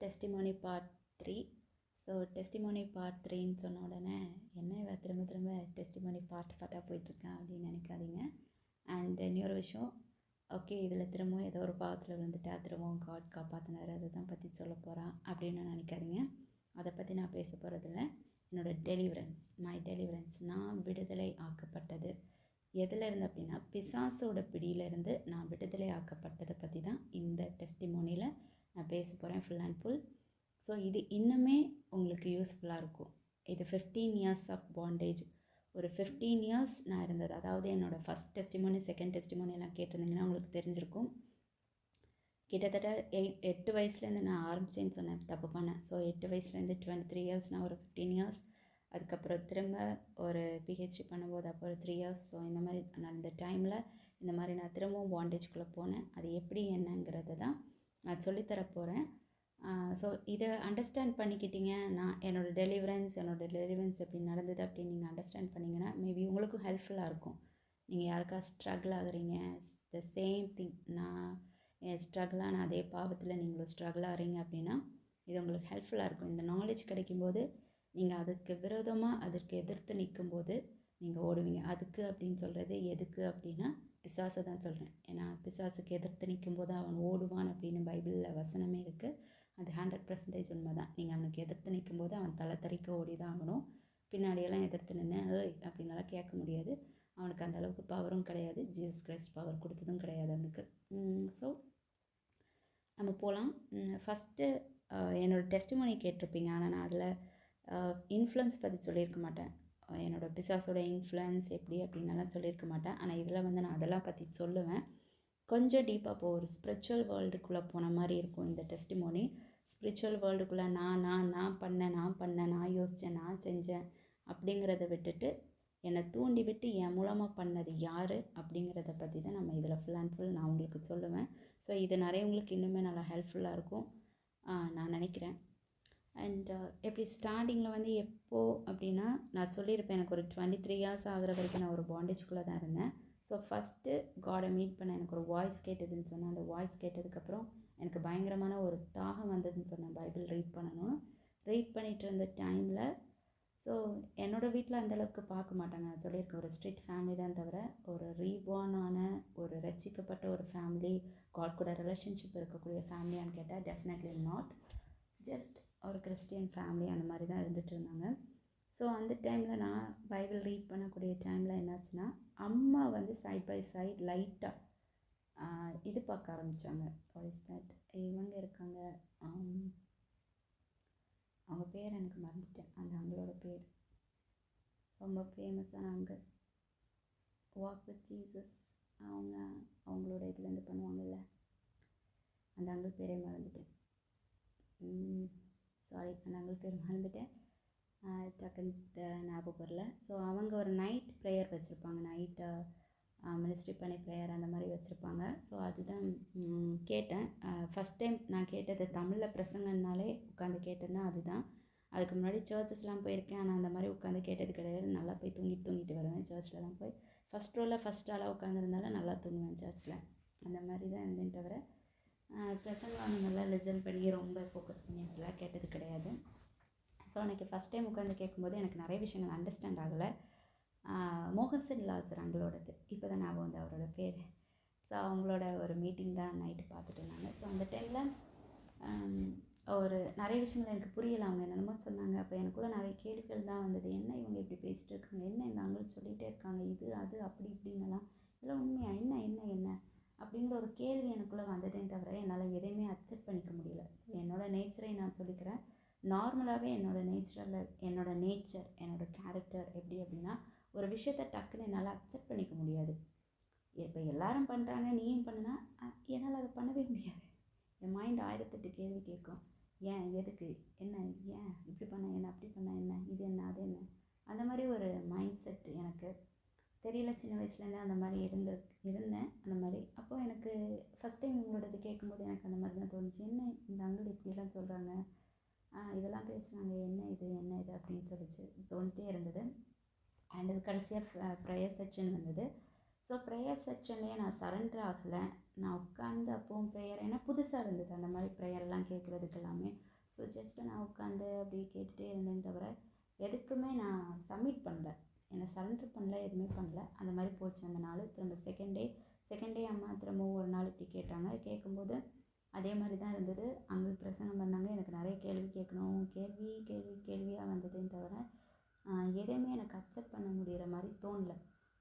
Testimony part 3. So testimony part 3ன்னு சொன்ன உடனே என்ன இவ திரும்ப திரும்ப டெஸ்டிமோனி பார்ட்டாக போயிட்டுருக்கேன் அப்படின்னு நினைக்காதீங்க. அண்ட் இன்னொரு விஷயம், ஓகே இதில் திரும்பவும் ஏதோ ஒரு பாவத்தில் விழுந்துட்டா திரும்பவும் காட் காப்பாற்றினார் அதை தான் பற்றி சொல்ல போகிறான் அப்படின்னு நினைக்காதீங்க. அதை பற்றி நான் பேச போகிறதில்ல. என்னோடய டெலிவரன்ஸ் நான் விடுதலை ஆக்கப்பட்டது எதில் இருந்து அப்படின்னா, பிசாசோட பிடியிலேருந்து நான் விடுதலை ஆக்கப்பட்டதை பற்றி தான் இந்த டெஸ்டிமோனியில் நான் பேச போகிறேன் ஃபுல் அண்ட் ஃபுல். ஸோ இது இன்னுமே உங்களுக்கு யூஸ்ஃபுல்லாக இருக்கும். இது 15 இயர்ஸ் ஆஃப் பாண்டேஜ். ஒரு 15 இயர்ஸ் நான் இருந்தது, அதாவது என்னோடய ஃபஸ்ட் டெஸ்டிமோனி செகண்ட் டெஸ்டிமோனி எல்லாம் கேட்டிருந்தீங்கன்னா உங்களுக்கு தெரிஞ்சிருக்கும். கிட்டத்தட்ட 8 வயசுலேருந்து நான் ஆரம்பித்தேன்னு சொன்னேன், தப்பு பண்ணேன். ஸோ 8 வயசுலேருந்து 23 இயர்ஸ்னால் ஒரு 15 இயர்ஸ். அதுக்கப்புறம் திரும்ப ஒரு பிஹெச்டி பண்ணும்போது அப்போ ஒரு 3 இயர்ஸ். ஸோ இந்த மாதிரி நான் இந்த டைமில் இந்த மாதிரி நான் திரும்பவும் பாண்டேஜ்குள்ளே போனேன். அது எப்படி என்னங்கிறத தான் நான் சொல்லித்தர போகிறேன். ஸோ இதை அண்டர்ஸ்டாண்ட் பண்ணிக்கிட்டீங்க, நான் என்னோடய டெலிவரன்ஸ் எப்படி நடந்தது அப்படின்னு நீங்கள் அண்டர்ஸ்டாண்ட் பண்ணிங்கன்னா மேபி உங்களுக்கும் ஹெல்ப்ஃபுல்லாக இருக்கும். நீங்கள் யாருக்கா ஸ்ட்ரகிள் ஆகுறீங்க, த சேம் திங், நான் ஸ்ட்ரகிளான அதே பாவத்தில் நீங்களும் ஸ்ட்ரகிள் ஆகிறீங்க அப்படின்னா இது உங்களுக்கு ஹெல்ப்ஃபுல்லாக இருக்கும். இந்த நாலேஜ் கிடைக்கும்போது நீங்கள் அதுக்கு விரோதமாக அதற்கு எதிர்த்து நிற்கும்போது நீங்கள் ஓடுவீங்க. அதுக்கு அப்படின்னு சொல்கிறது எதுக்கு அப்படின்னா பிசாசை தான் சொல்கிறேன். ஏன்னா பிசாசுக்கு எதிர்த்து நிற்கும்போது அவன் ஓடுவான் அப்படின்னு பைபிளில் வசனமே இருக்குது. அது 100% உண்மை தான். நீங்கள் அவனுக்கு எதிர்த்து நிற்கும்போது அவன் தலை தெறிக்க ஓடி தான் ஆகணும். பின்னாடியெல்லாம் எதிர்த்து நின்று அப்படின்னாலாம் கேட்க முடியாது. அவனுக்கு அந்த அளவுக்கு பவரும் கிடையாது. ஜீசஸ் கிரைஸ்ட் பவர் கொடுத்ததும் கிடையாது அவனுக்கு. ஸோ நம்ம போகலாம். ஃபஸ்ட்டு என்னோடய டெஸ்டிமோனி கேட்டிருப்பீங்க, ஆனால் நான் அதில் இன்ஃப்ளூயன்ஸ் பற்றி சொல்லியிருக்க மாட்டேன். என்னோடய பிசாஸோட இன்ஃப்ளூயன்ஸ் எப்படி அப்படின்னலாம் சொல்லியிருக்க மாட்டேன். ஆனால் இதில் வந்து நான் அதெல்லாம் பற்றி சொல்லுவேன். கொஞ்சம் டீப்பாக இப்போ ஒரு ஸ்பிரிச்சுவல் வேர்ல்டுக்குள்ளே போன மாதிரி இருக்கும் இந்த டெஸ்டிமோனி. ஸ்பிரிச்சுவல் வேர்ல்டுக்குள்ளே நான் பண்ணேன், நான் யோசித்தேன், நான் செஞ்சேன் அப்படிங்கிறத விட்டுட்டு என்னை தூண்டி விட்டு என் மூலமாக பண்ணது யார் அப்படிங்கிறத பற்றி தான் நம்ம இதில் ஃபுல் அண்ட் ஃபுல் நான் உங்களுக்கு சொல்லுவேன். ஸோ இது நிறையவங்களுக்கு இன்னுமே நல்லா ஹெல்ப்ஃபுல்லாக இருக்கும் நான் நினைக்கிறேன். அண்ட் எப்படி ஸ்டார்டிங்கில் வந்து எப்போது அப்படின்னா நான் சொல்லியிருப்பேன், எனக்கு ஒரு 23 இயர்ஸ் ஆகிற வரைக்கும் நான் ஒரு பாண்டேஜ்குள்ளே தான் இருந்தேன். ஸோ ஃபஸ்ட்டு காடை மீட் பண்ண எனக்கு ஒரு வாய்ஸ் கேட்டதுன்னு சொன்னேன். அந்த வாய்ஸ் கேட்டதுக்கப்புறம் எனக்கு பயங்கரமான ஒரு தாகம் வந்ததுன்னு சொன்னேன், பைபிள் ரீட் பண்ணணும். ரீட் பண்ணிகிட்டு இருந்த டைமில் ஸோ என்னோடய வீட்டில் அந்தளவுக்கு பார்க்க மாட்டாங்க. நான் சொல்லியிருக்கேன், ஒரு ஸ்ட்ரிக்ட் ஃபேமிலி தான் தவிர ஒரு ரீபார்னான ஒரு ரசிக்கப்பட்ட ஒரு ஃபேமிலி, காட் கூட ரிலேஷன்ஷிப் இருக்கக்கூடிய ஃபேமிலியான்னு கேட்டால் டெஃபினெட்லி நாட். ஜஸ்ட் ஒரு கிறிஸ்டியன் ஃபேமிலி அந்த மாதிரி தான் இருந்துகிட்டு இருந்தாங்க. ஸோ அந்த டைமில் நான் பைபிள் ரீட் பண்ணக்கூடிய டைமில் என்னாச்சுன்னா, அம்மா வந்து சைட் பை சைட் லைட்டாக இது பார்க்க ஆரம்பித்தாங்க. வாட் இஸ் தட், இவங்க இருக்காங்க, அவங்க பேர் எனக்கு மறந்துட்டேன். அந்த அங்களோட பேர் ரொம்ப ஃபேமஸான அங்கிள், வாக் வித் ஜீசஸ், அவங்களோட இதுலேருந்து பண்ணுவாங்கள்ல, அந்த அங்கிள் பேரே மறந்துட்டேன். சாரி, அந்த அங்கிள் பேர் மறந்துட்டேன், டக்குன்னு ஞாபகம் வரல. ஸோ அவங்க ஒரு நைட் ப்ரேயர் வச்சுருப்பாங்க, நைட்டு மினிஸ்ட்ரி பண்ணி ப்ரேயர் அந்த மாதிரி வச்சுருப்பாங்க. ஸோ அதுதான் கேட்டேன். ஃபஸ்ட் டைம் நான் கேட்டது தமிழில் பிரசங்கன்னாலே உட்காந்து கேட்டதுன்னா அதுதான். அதுக்கு முன்னாடி சர்ச்சஸ்லாம் போயிருக்கேன், ஆனால் அந்த மாதிரி உட்காந்து கேட்டது கிடையாது. நல்லா போய் தூங்கிட்டு வருவேன் சர்ச்சில் போய். ஃபஸ்ட் ரோவில் ஃபஸ்ட் ஆளாக உட்காந்துருந்தாலும் நல்லா தூங்குவேன் சர்ச்சில். அந்த மாதிரி தான் இருந்தேன் தவிர பிரசங்கம் அந்த மாதிரிலாம் லிசன் பண்ணி ரொம்ப ஃபோக்கஸ் பண்ணி அப்படிலாம் கேட்டது கிடையாது. ஸோ அன்றைக்கி ஃபஸ்ட் டைம் உட்காந்து கேட்கும்போது எனக்கு நிறைய விஷயங்கள் அண்டர்ஸ்டாண்ட் ஆகலை. மோகன்சன் லாசர் அங்களோடது இப்போ தான் ஞாபகம் வந்து அவரோட பேர். ஸோ அவங்களோட ஒரு மீட்டிங் தான் நைட்டு பார்த்துட்டு இருந்தாங்க. ஸோ அந்த டைமில் ஒரு நிறைய விஷயங்கள் எனக்கு புரியலை. அவங்க என்னென்னமோ சொன்னாங்க. அப்போ எனக்குள்ளே நிறைய கேள்விகள் தான் வந்தது. என்ன இவங்க இப்படி பேசிட்டு இருக்காங்க, என்ன இந்த அங்கிள் சொல்லிகிட்டே இருக்காங்க, இது அது அப்படி இப்படின்னலாம், இதெல்லாம் உண்மையா, என்ன அப்படிங்கிற ஒரு கேள்வி எனக்குள்ளே வந்ததே தவிர என்னால் எதையுமே அக்செப்ட் பண்ணிக்க முடியல. ஸோ என்னோடய நேச்சரை நான் சொல்லிக்கிறேன். நார்மலாகவே என்னோடய நேச்சர் என்னோடய கேரக்டர் எப்படி அப்படின்னா, ஒரு விஷயத்தை டக்குன்னு என்னால் அக்செப்ட் பண்ணிக்க முடியாது. இப்போ எல்லாரும் பண்ணுறாங்க நீயும் பண்ணுனா என்னால் அதை பண்ணவே முடியாது. என் மைண்ட் 1008 கேள்வி கேட்கும். ஏன், எதுக்கு, என்ன, ஏன் இப்படி பண்ண என்ன, அப்படி பண்ண என்ன, இது என்ன, அது என்ன, அந்த மாதிரி ஒரு மைண்ட் செட் எனக்கு தெரியல. சின்ன வயசுலேருந்தே அந்த மாதிரி இருந்தேன் அந்த மாதிரி. அப்போது எனக்கு ஃபஸ்ட் டைம் உங்களோடது கேட்கும்போது எனக்கு அந்த மாதிரி தான் தோணுச்சு. என்ன இந்த அங்கிள் இப்படிலாம் சொல்கிறாங்க, இதெல்லாம் பேசுகிறாங்க, என்ன இது அப்படின்னு சொல்லிச்சு தோணிட்டே இருந்தது. அண்ட் அது கடைசியாக ப்ரேயர் செக்ஷன் வந்தது. ஸோ ப்ரேயர் செக்ஷன்லேயே நான் சரண்டர் ஆகலை. நான் உட்காந்து அப்போவும் ப்ரேயர், ஏன்னா புதுசாக இருந்தது அந்த மாதிரி ப்ரேயர்லாம் கேட்குறதுக்கு எல்லாமே. ஸோ ஜஸ்ட்டு நான் உட்காந்து அப்படியே கேட்டுகிட்டே இருந்தேன் தவிர எதுக்குமே நான் சப்மிட் பண்ணல, என்னை சரண்டர் பண்ணல, எதுவுமே பண்ணல. அந்த மாதிரி போச்சு அந்த நாள். திரும்ப செகண்ட் டே அம்மா திரும்பவும் ஒரு நாள் இப்படி கேட்டாங்க. கேட்கும்போது அதே மாதிரி தான் இருந்தது. அங்கே பிரசங்கம் பண்ணாங்க. எனக்கு நிறைய கேள்வி கேட்கணும், கேள்வியாக வந்ததே தவிர எதையுமே எனக்கு அக்செப்ட் பண்ண முடிகிற மாதிரி தோணல.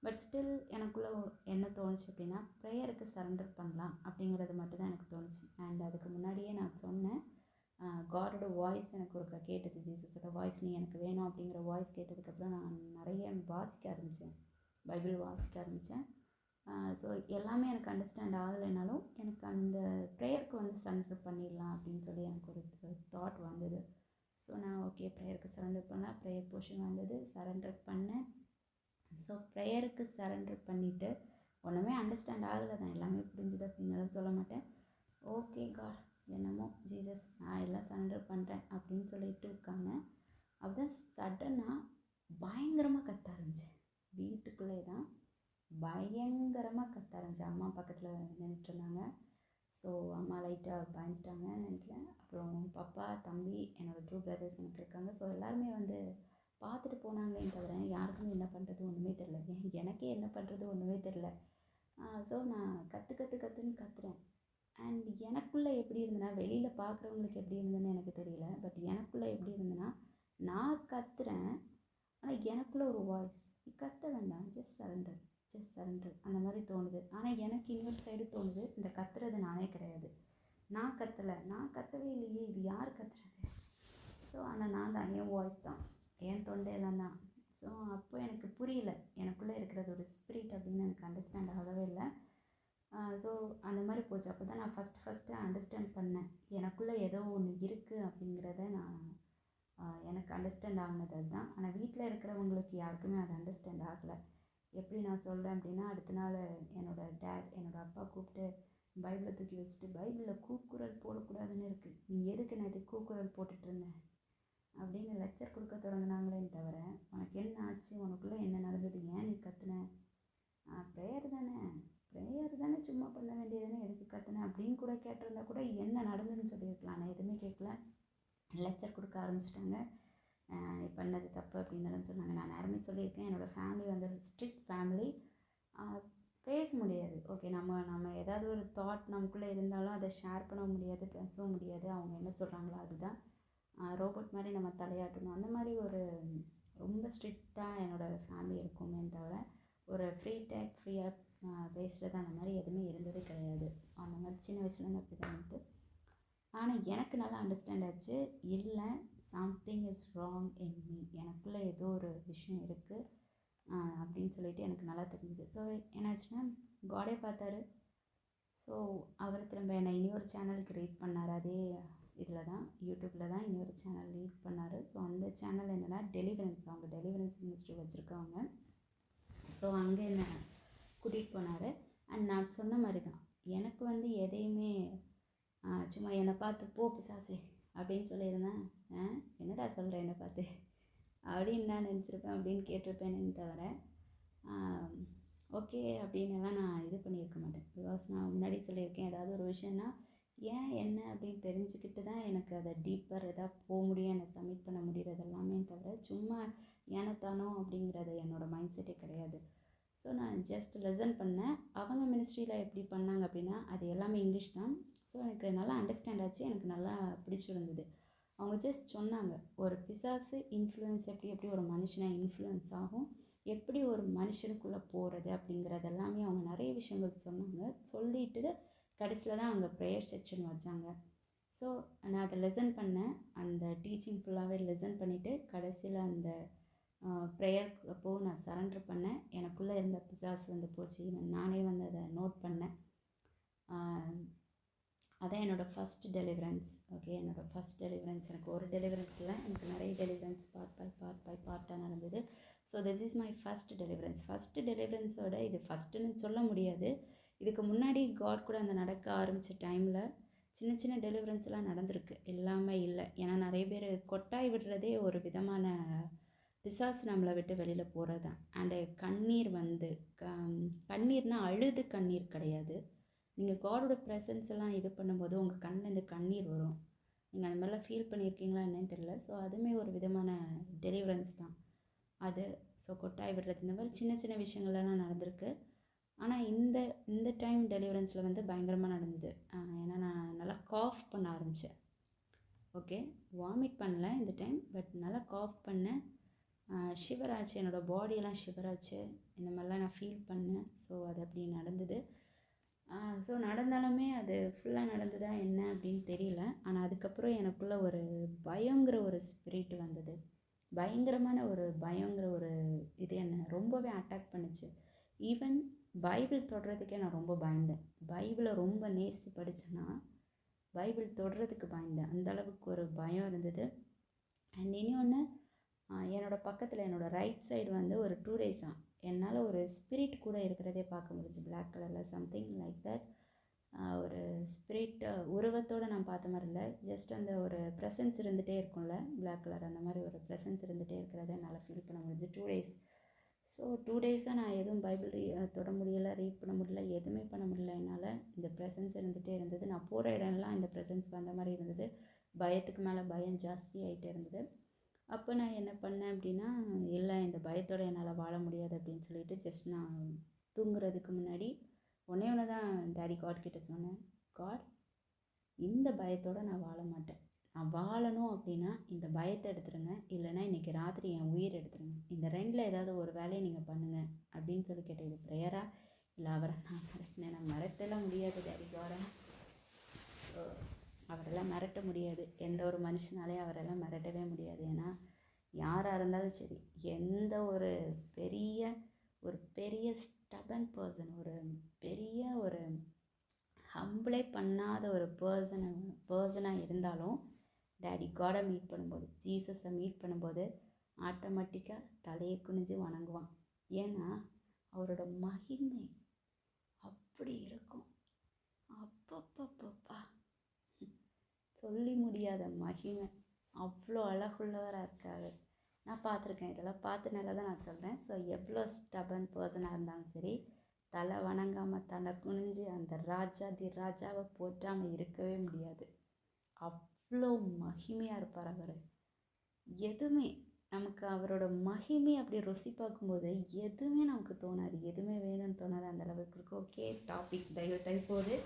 பட் ஸ்டில் எனக்குள்ளே என்ன தோணுச்சு அப்படின்னா, ப்ரேயருக்கு சரண்டர் பண்ணலாம் அப்படிங்கிறது மட்டும் தான் எனக்கு தோணுச்சு. அண்ட் அதுக்கு முன்னாடியே நான் சொன்னேன், காடோட வாய்ஸ் எனக்கு ஒருக்கா கேட்டது, ஜீசஸோட வாய்ஸ் நீ எனக்கு வேணும் அப்படிங்கிற வாய்ஸ் கேட்டதுக்கப்புறம் நான் நிறைய வாசிக்க ஆரம்பித்தேன், பைபிள் வாசிக்க ஆரம்பித்தேன். ஸோ எல்லாமே எனக்கு அண்டர்ஸ்டாண்ட் ஆகலைனாலும் எனக்கு அந்த ப்ரேயருக்கு வந்து சரண்டர் பண்ணிடலாம் அப்படின்னு சொல்லி எனக்கு ஒரு தாட் வந்தது. ஸோ நான் ஓகே ப்ரேயருக்கு சரண்டர் பண்ணலாம், ப்ரேயர் போர்ஷன் வந்தது, சரண்டர் பண்ணேன். ஸோ ப்ரேயருக்கு சரண்டர் பண்ணிவிட்டு ஒன்றுமே அண்டர்ஸ்டாண்ட் ஆகலை தான், எல்லாமே புரிஞ்சுது அப்படின்னாலும் சொல்ல மாட்டேன். ஓகே காட் என்னமோ ஜீசஸ் நான் எல்லாம் சரண்டர் பண்ணுறேன் அப்படின்னு சொல்லிட்டு உட்காந்தேன். அப்போதான் சடனாக பயங்கரமாக கத்த ஆரம்பித்தேன். வீட்டுக்குள்ளே தான் பயங்கரமாக கத்த ஆரம்பித்தேன். அம்மா பக்கத்தில் நின்றுட்டுருந்தாங்க. ஸோ அம்மா லைட்டாக பயந்துட்டாங்கன்னு நினைக்கிறேன். அப்புறம் பாப்பா, தம்பி, என்னோடய 2 பிரதர்ஸ் எனக்கு இருக்காங்க. ஸோ எல்லாருமே வந்து பார்த்துட்டு போனாங்களே தவிர யாருக்குமே என்ன பண்ணுறது ஒன்றுமே தெரில. எனக்கே என்ன பண்ணுறது ஒன்றுமே தெரில. ஸோ நான் கற்றுன்னு கத்துறேன். அண்ட் எனக்குள்ளே எப்படி இருந்ததுன்னா, வெளியில் பார்க்குறவங்களுக்கு எப்படி இருந்ததுன்னு எனக்கு தெரியல. பட் எனக்குள்ளே எப்படி இருந்ததுன்னா, நான் கத்துறேன், ஆனால் எனக்குள்ளே ஒரு வாய்ஸ், நீ கத்த வேண்டாம், ஜஸ்ட் சரண்டர் அந்த மாதிரி தோணுது. ஆனால் எனக்கு இன்னொரு சைடு தோணுது, இந்த கத்துறது நானே கிடையாது, நான் கத்தவே இல்லையே, இது யார் கத்துறது? ஸோ ஆனால் நான் தான், என் வாய்ஸ் தான், என் தொண்டையெல்லாம் தான். ஸோ அப்போ எனக்கு புரியல, எனக்குள்ளே இருக்கிறது ஒரு ஸ்பிரிட் அப்படின்னு எனக்கு அண்டர்ஸ்டாண்ட் ஆகவே இல்லை. ஸோ அந்த மாதிரி போச்சு. அப்போ தான் நான் ஃபஸ்ட்டு அண்டர்ஸ்டாண்ட் பண்ணேன், எனக்குள்ளே ஏதோ ஒன்று இருக்குது அப்படிங்கிறத நான் எனக்கு அண்டர்ஸ்டாண்ட் ஆகினது அதுதான். ஆனால் வீட்டில் இருக்கிறவங்களுக்கு யாருக்குமே அது அண்டர்ஸ்டாண்ட் ஆகலை. எப்படி நான் சொல்கிறேன் அப்படின்னா, அடுத்த நாள் என்னோடய அப்பா கூப்பிட்டு பைபிளை தூக்கி வச்சுட்டு, பைபிளில் கூக்குரல் போடக்கூடாதுன்னு இருக்குது, நீ எதுக்கு நேற்று கூக்குரல் போட்டுட்ருந்தேன் அப்படின்னு லெக்சர் கொடுக்க தொடங்கினாங்களே தவிர, உனக்கு என்ன ஆச்சு, உனக்குள்ளே என்ன நடந்தது, ஏன் நீ கத்துன? ப்ரேயர் தானே சும்மா பண்ண வேண்டியதுன்னு எதுக்கு கத்துன அப்படின்னு கூட கேட்டிருந்தா கூட என்ன நடந்ததுன்னு சொல்லியிருக்கலாம். நான் எதுவுமே கேட்கல. லெக்சர் கொடுக்க ஆரம்பிச்சிட்டாங்க. பண்ணது தப்பு அப்படின்னு சொன்னாங்க. நான் நேரமே சொல்லியிருக்கேன், என்னோடய ஃபேமிலி வந்து ஸ்ட்ரிக்ட் ஃபேமிலி. பேச முடியாது. ஓகே, நம்ம ஏதாவது ஒரு தாட் நமக்குள்ளே இருந்தாலும் அதை ஷேர் பண்ண முடியாது, பேசவும் முடியாது. அவங்க என்ன சொல்கிறாங்களோ அதுதான், ரோபோட் மாதிரி நம்ம தலையாட்டணும். அந்த மாதிரி ஒரு ரொம்ப ஸ்ட்ரிக்டாக என்னோடய ஃபேமிலி இருக்குமே தவிர, ஒரு ஃப்ரீயாக பேசுகிறது அந்த மாதிரி எதுவுமே இருந்ததே கிடையாது. அந்த மாதிரி சின்ன வயசுலேருந்து அப்படி தான் இருந்தது. ஆனால் எனக்கு நல்லா அண்டர்ஸ்டாண்ட் ஆச்சு, இல்லை something is wrong in me, எனக்குள்ளே ஏதோ ஒரு விஷயம் இருக்குது அப்படின்னு சொல்லிட்டு எனக்கு நல்லா தெரிஞ்சுது. ஸோ என்னாச்சுன்னா, காடே பார்த்தாரு. ஸோ அவர் திரும்ப என்னை இன்னொரு சேனலுக்கு ரீட் பண்ணார். அதே இதில் தான், யூடியூப்பில் தான் இன்னொரு சேனல் ரீட் பண்ணார். ஸோ அந்த சேனல் என்னென்னா டெலிவரன்ஸ், அவங்க டெலிவரன்ஸ் மினிஸ்ட்ரி வச்சுருக்காங்க. ஸோ அங்கே என்னை கூட்டிகிட்டு போனார். அண்ட் நான் சொன்ன மாதிரி தான், எனக்கு வந்து எதையுமே சும்மா என்னை பார்த்து போ பிசாசே அப்படின்னு சொல்லியிருந்தேன். என்னடா சொல்கிற என்னை பார்த்து அப்படின்னு நான் நினச்சிருப்பேன், அப்படின்னு கேட்டிருப்பேன்னு தவிர ஓகே அப்படின்னுலாம் நான் இது பண்ணியிருக்க மாட்டேன். பிகாஸ் நான் முன்னாடி சொல்லியிருக்கேன், ஏதாவது ஒரு விஷயம்னா ஏன் என்ன அப்படின்னு தெரிஞ்சுக்கிட்டு தான் எனக்கு அதை டீப்பர் எதாவது போக முடியும், என்னை சப்மிட் பண்ண முடிகிறது எல்லாமே தவிர சும்மா ஏனத்தானோ அப்படிங்கிறது என்னோடய மைண்ட் செட்டே கிடையாது. ஸோ நான் ஜஸ்ட் லெசன் பண்ணேன். அவங்க மினிஸ்ட்ரியில் எப்படி பண்ணாங்க அப்படின்னா, அது எல்லாமே இங்கிலீஷ் தான். ஸோ எனக்கு நல்லா அண்டர்ஸ்டாண்ட் ஆச்சு, எனக்கு நல்லா பிடிச்சிருந்தது. அவங்க ஜஸ்ட் சொன்னாங்க, ஒரு பிசாசு இன்ஃப்ளூயன்ஸ் எப்படி ஒரு மனுஷனை இன்ஃப்ளூயன்ஸ் ஆகும், எப்படி ஒரு மனுஷனுக்குள்ளே போகிறது அப்படிங்கிறது எல்லாமே அவங்க நிறைய விஷயங்கள் சொன்னாங்க. சொல்லிவிட்டு கடைசியில் தான் அங்கே ப்ரேயர் செக்ஷன் வச்சாங்க. ஸோ நான் அதை லெசன் பண்ணேன். அந்த டீச்சிங் ஃபுல்லாகவே லெசன் பண்ணிவிட்டு கடைசியில் அந்த ப்ரேயர் அப்போது நான் சரண்டர் பண்ணேன். எனக்குள்ளே இருந்த பிசாசு வந்து போச்சு. நானே வந்து அதை நோட் பண்ணேன். அதான் என்னோடய ஃபஸ்ட் டெலிவரன்ஸ். ஓகே, என்னோடய ஃபஸ்ட் டெலிவரன்ஸ். எனக்கு ஒரு டெலிவரன்ஸ் இல்லை, எனக்கு நிறைய டெலிவரன்ஸ் பார்ட்டாக நடந்தது. So this is my first deliverance. First டெலிவரன்ஸோட இது ஃபஸ்ட்டுன்னு சொல்ல முடியாது. இதுக்கு முன்னாடி காட் கூட அந்த நடக்க ஆரம்பித்த டைமில் சின்ன சின்ன டெலிவரன்ஸ்லாம் நடந்திருக்கு, எல்லாமே இல்லை. ஏன்னா நிறைய பேர் கொட்டாய் விடுறதே ஒரு விதமான பிசாசு நம்மளை விட்டு வெளியில் போகிறது தான். அண்டு கண்ணீர் வந்து கண்ணீர்னால் அழுது கண்ணீர் கிடையாது. நீங்கள் காடோட ப்ரெசன்ஸ் எல்லாம் இது பண்ணும்போது உங்கள் கண்ணிலேருந்து கண்ணீர் வரும். நீங்கள் அந்த மாதிரிலாம் ஃபீல் பண்ணியிருக்கீங்களா என்னன்னு தெரியல. ஸோ அதுவுமே ஒரு விதமான டெலிவரன்ஸ் தான் அது. ஸோ கொட்டாய் விடுறது இந்த மாதிரி சின்ன சின்ன விஷயங்கள்லாம் நடந்திருக்கு. ஆனால் இந்த டைம் டெலிவரன்ஸில் வந்து பயங்கரமாக நடந்தது. ஏன்னா நான் நல்லா காஃப் பண்ண ஆரம்பித்தேன். ஓகே, வாமிட் பண்ணல இந்த டைம், பட் நல்லா காஃப் பண்ணேன். ஷிவர் ஆச்சு, என்னோடய பாடியெல்லாம் ஷிவர் ஆச்சு. இந்த மாதிரிலாம் நான் ஃபீல் பண்ணேன். ஸோ அது அப்படி நடந்தது. ஸோ நடந்தாலுமே அது ஃபுல்லாக நடந்ததா என்ன அப்படின்னு தெரியல. ஆனால் அதுக்கப்புறம் எனக்குள்ளே ஒரு பயங்கிற ஒரு ஸ்பிரிட் வந்தது. பயங்கரமான ஒரு பயங்கிற ஒரு இது என்ன ரொம்பவே அட்டாக் பண்ணுச்சு. ஈவன் பைபிள் தொடுறதுக்கே நான் ரொம்ப பயந்தேன். பைபிளை ரொம்ப நேசித்து படித்தேன்னா பைபிள் தொடுறதுக்கு பயந்தேன். அந்தளவுக்கு ஒரு பயம் இருந்தது. அண்ட் இன்னொன்று, என்னோடய பக்கத்தில் என்னோடய ரைட் சைடு வந்து ஒரு 2 டேஸாக என்னால் ஒரு ஸ்பிரிட் கூட இருக்கிறதே பார்க்க முடிஞ்சு. பிளாக் கலரில் சம்திங் லைக் தட். ஒரு ஸ்பிரிட் உருவத்தோடு நான் பார்த்த மாதிரி இல்லை, ஜஸ்ட் அந்த ஒரு ப்ரெசன்ஸ் இருந்துகிட்டே இருக்கும்ல, பிளாக் கலர் அந்த மாதிரி ஒரு ப்ரெசன்ஸ் இருந்துகிட்டே இருக்கிறத என்னால் ஃபீல் பண்ண முடிஞ்சு 2 டேஸ். ஸோ 2 டேஸாக நான் எதுவும் பைபிள் தொட முடியலை, ரீட் பண்ண முடியல, எதுவுமே பண்ண முடியல என்னால். இந்த ப்ரெசன்ஸ் இருந்துகிட்டே இருந்தது. நான் போகிற இடம்லாம் இந்த ப்ரெசன்ஸ் வந்த மாதிரி இருந்தது. பயத்துக்கு மேலே பயம் ஜாஸ்தி ஆகிட்டே இருந்தது. அப்போ நான் என்ன பண்ணேன் அப்படின்னா, இல்லை இந்த பயத்தோடு என்னால் வாழ முடியாது அப்படின்னு சொல்லிட்டு ஜஸ்ட் நான் தூங்குறதுக்கு முன்னாடி ஒன்றே ஒன்று தான் டேடி காட் கிட்ட சொன்னேன். காட், இந்த பயத்தோடு நான் வாழ மாட்டேன். நான் வாழணும் அப்படின்னா இந்த பயத்தை எடுத்துருங்க, இல்லைன்னா இன்றைக்கி ராத்திரி என் உயிர் எடுத்துருங்க. இந்த 2ல் ஏதாவது ஒரு வேலையை நீங்கள் பண்ணுங்கள் அப்படின்னு சொல்லி கேட்டேன். இது ப்ரேயரா இல்லை அவரை நான் மிரட்டினேன்? நான் மிரட்டலாம் முடியாது டேடி காரை. அவரெல்லாம் மிரட்ட முடியாது. எந்த ஒரு மனுஷனாலையும் அவரெல்லாம் மிரட்டவே முடியாது. ஏன்னா யாராக இருந்தாலும் சரி, எந்த ஒரு பெரிய ஸ்டபன் பர்சன், ஒரு பெரிய ஒரு ஹம்பிளே பண்ணாத ஒரு பர்சனாக இருந்தாலும் டேடி காடை மீட் பண்ணும்போது, ஜீசஸை மீட் பண்ணும்போது ஆட்டோமேட்டிக்காக தலையை குனிஞ்சு வணங்குவான். ஏன்னா அவரோட மகிமை அப்படி இருக்கும். அப்பப்பப்பப்பா, சொல்லி முடியாத மகிமை. அவ்வளோ அழகுள்ளவராக இருக்காரு. நான் பார்த்துருக்கேன். இதெல்லாம் பார்த்தனால தான் நான் சொல்கிறேன். ஸோ எவ்வளோ ஸ்டபன் பர்சனாக இருந்தாலும் சரி, தலை வணங்காமல் தலை குனிஞ்சு அந்த ராஜாவை போற்றாமல் இருக்கவே முடியாது. அவ்வளோ மகிமையாக இருப்பார் அவர். எதுவுமே நமக்கு அவரோட மகிமை அப்படி ருசி பார்க்கும்போது எதுவுமே நமக்கு தோணாது, எதுவுமே வேணும்னு தோணாது, அந்த அளவுக்கு இருக்கும். ஓகே, டாபிக் டைவர்ட் போகுது.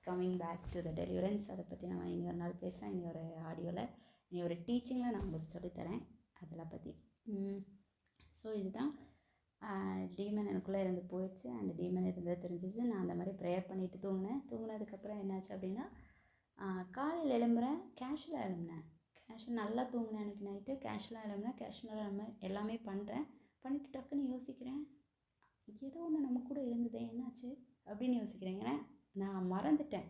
Coming back to the deliverance, அதை பற்றி நம்ம இனி ஒரு நாள் பேசலாம். இனி ஒரு ஆடியோவில், இனி ஒரு டீச்சிங்கில் நான் உங்களுக்கு சொல்லித்தரேன் அதெல்லாம் பற்றி. ஸோ இதுதான் டீமன் எனக்குள்ளே இருந்து போயிடுச்சு. அண்ட் டீமன் இருந்தது தெரிஞ்சிச்சு. நான் அந்த மாதிரி ப்ரேயர் பண்ணிவிட்டு தூங்கினதுக்கப்புறம் என்னாச்சு அப்படின்னா, காலையில் எழும்புறேன், கேஷுவலாக எழும்புனேன். நல்லா தூங்கினேன் அன்றைக்கி நைட்டு. கேஷுவலாக எழும்புனேன், கேஷுவலாக நம்ம எல்லாமே பண்ணுறேன். பண்ணிவிட்டு டக்குன்னு யோசிக்கிறேன், ஏதோ ஒன்று நம்ம கூட இருந்ததே, என்னாச்சு அப்படின்னு யோசிக்கிறேன். ஏன்னா நான் மறந்துட்டேன்.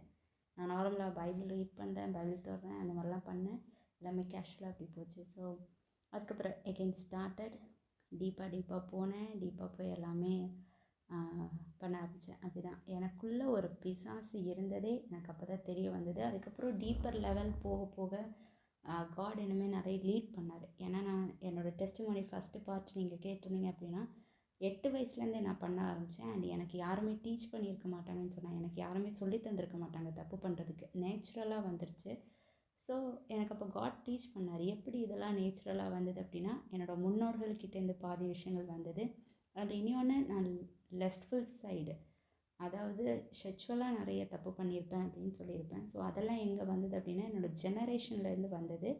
நான் நார்மலாக பைபிள் ரீட் பண்ணுறேன், பைபிள் தொடுறேன், அந்த மாதிரிலாம் பண்ணேன். எல்லாமே கேஷுவலாக அப்படி போச்சு. ஸோ அதுக்கப்புறம் எகெயின் ஸ்டார்டட். டீப்பாக போனேன். டீப்பாக போய் எல்லாமே பண்ண ஆரம்பித்தேன். அப்படி தான் எனக்குள்ளே ஒரு பிசாசு இருந்ததே எனக்கு அப்போ தான் தெரிய வந்தது. அதுக்கப்புறம் டீப்பர் லெவல் போக போக காட் இனிமேல் நிறைய லீட் பண்ணார். ஏன்னா நான் என்னோடய டெஸ்டிமோனி ஃபஸ்ட்டு பார்ட் நீங்கள் கேட்டிருந்தீங்க அப்படின்னா, 8 வயசுலேருந்தே நான் பண்ண ஆரம்பித்தேன். அண்ட் எனக்கு யாருமே டீச் பண்ணியிருக்க மாட்டாங்கன்னு சொன்னாங்க. எனக்கு யாருமே சொல்லி தந்திருக்க மாட்டாங்க தப்பு பண்ணுறதுக்கு. நேச்சுரலாக வந்துருச்சு. ஸோ எனக்கு அப்போ காட் டீச் பண்ணார். எப்படி இதெல்லாம் நேச்சுரலாக வந்தது அப்படின்னா, என்னோடய முன்னோர்கள்கிட்டேருந்து பாதி விஷயங்கள் வந்தது. அண்ட் இன்னொன்று, நான் லஸ்ட்ஃபுல் சைடு, அதாவது செக்ஷுவலாக நிறைய தப்பு பண்ணியிருப்பேன் அப்படின்னு சொல்லியிருப்பேன். ஸோ அதெல்லாம் எங்கே வந்தது அப்படின்னா, என்னோடய ஜெனரேஷன்லேருந்து வந்தது.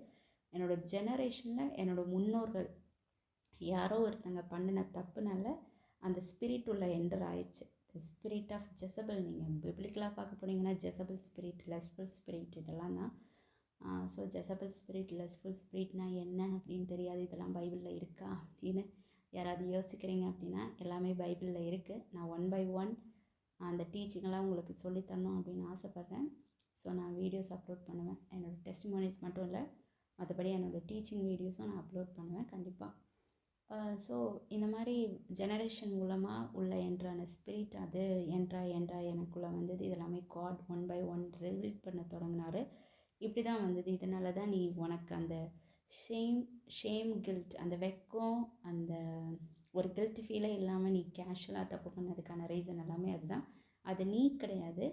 என்னோடய ஜெனரேஷனில் என்னோடய முன்னோர்கள் யாரோ ஒருத்தங்க பண்ணின தப்புனால அந்த ஸ்பிரிட் உள்ள என்டர் ஆயிடுச்சு. The spirit of Jezebel. நீங்கள் பிப்ளிக்கலாக பார்க்க போனீங்கன்னா ஜெசபல் ஸ்பிரிட், லஸ்ட்ஃபுல் ஸ்பிரிட் இதெல்லாம் தான். ஸோ ஜெசபல் ஸ்பிரிட், லஸ்ட்ஃபுல் ஸ்பிரிட்னால் என்ன அப்படின்னு தெரியாது. இதெல்லாம் பைபிளில் இருக்கா அப்படின்னு யாராவது யோசிக்கிறீங்க அப்படின்னா, எல்லாமே பைபிளில் இருக்குது. நான் 1 by 1 அந்த டீச்சிங்கெல்லாம் உங்களுக்கு சொல்லித்தரணும் அப்படின்னு ஆசைப்பட்றேன். ஸோ நான் வீடியோஸ் அப்லோட் பண்ணுவேன். என்னோடய டெஸ்டிமோனிஸ் மட்டும் இல்லை, மற்றபடி என்னோடய டீச்சிங் வீடியோஸும் நான் அப்லோட் பண்ணுவேன் கண்டிப்பாக. ஸோ இந்த மாதிரி ஜெனரேஷன் மூலமாக உள்ள என்ட்ரான ஸ்பிரிட், அது என்ட்ரா எனக்குள்ளே வந்தது. இதெல்லாமே காட் 1 by 1 ரிவீல் பண்ண தொடங்கினார். இப்படி தான் வந்தது. இதனால தான் நீ உனக்கு அந்த ஷேம் கில்ட், அந்த வெக்கம், அந்த ஒரு கில்ட் ஃபீலே இல்லாமல் நீ கேஷுவலாக தப்பு பண்ணதுக்கான ரீசன் எல்லாமே அதுதான். அது நீ கிடையாது,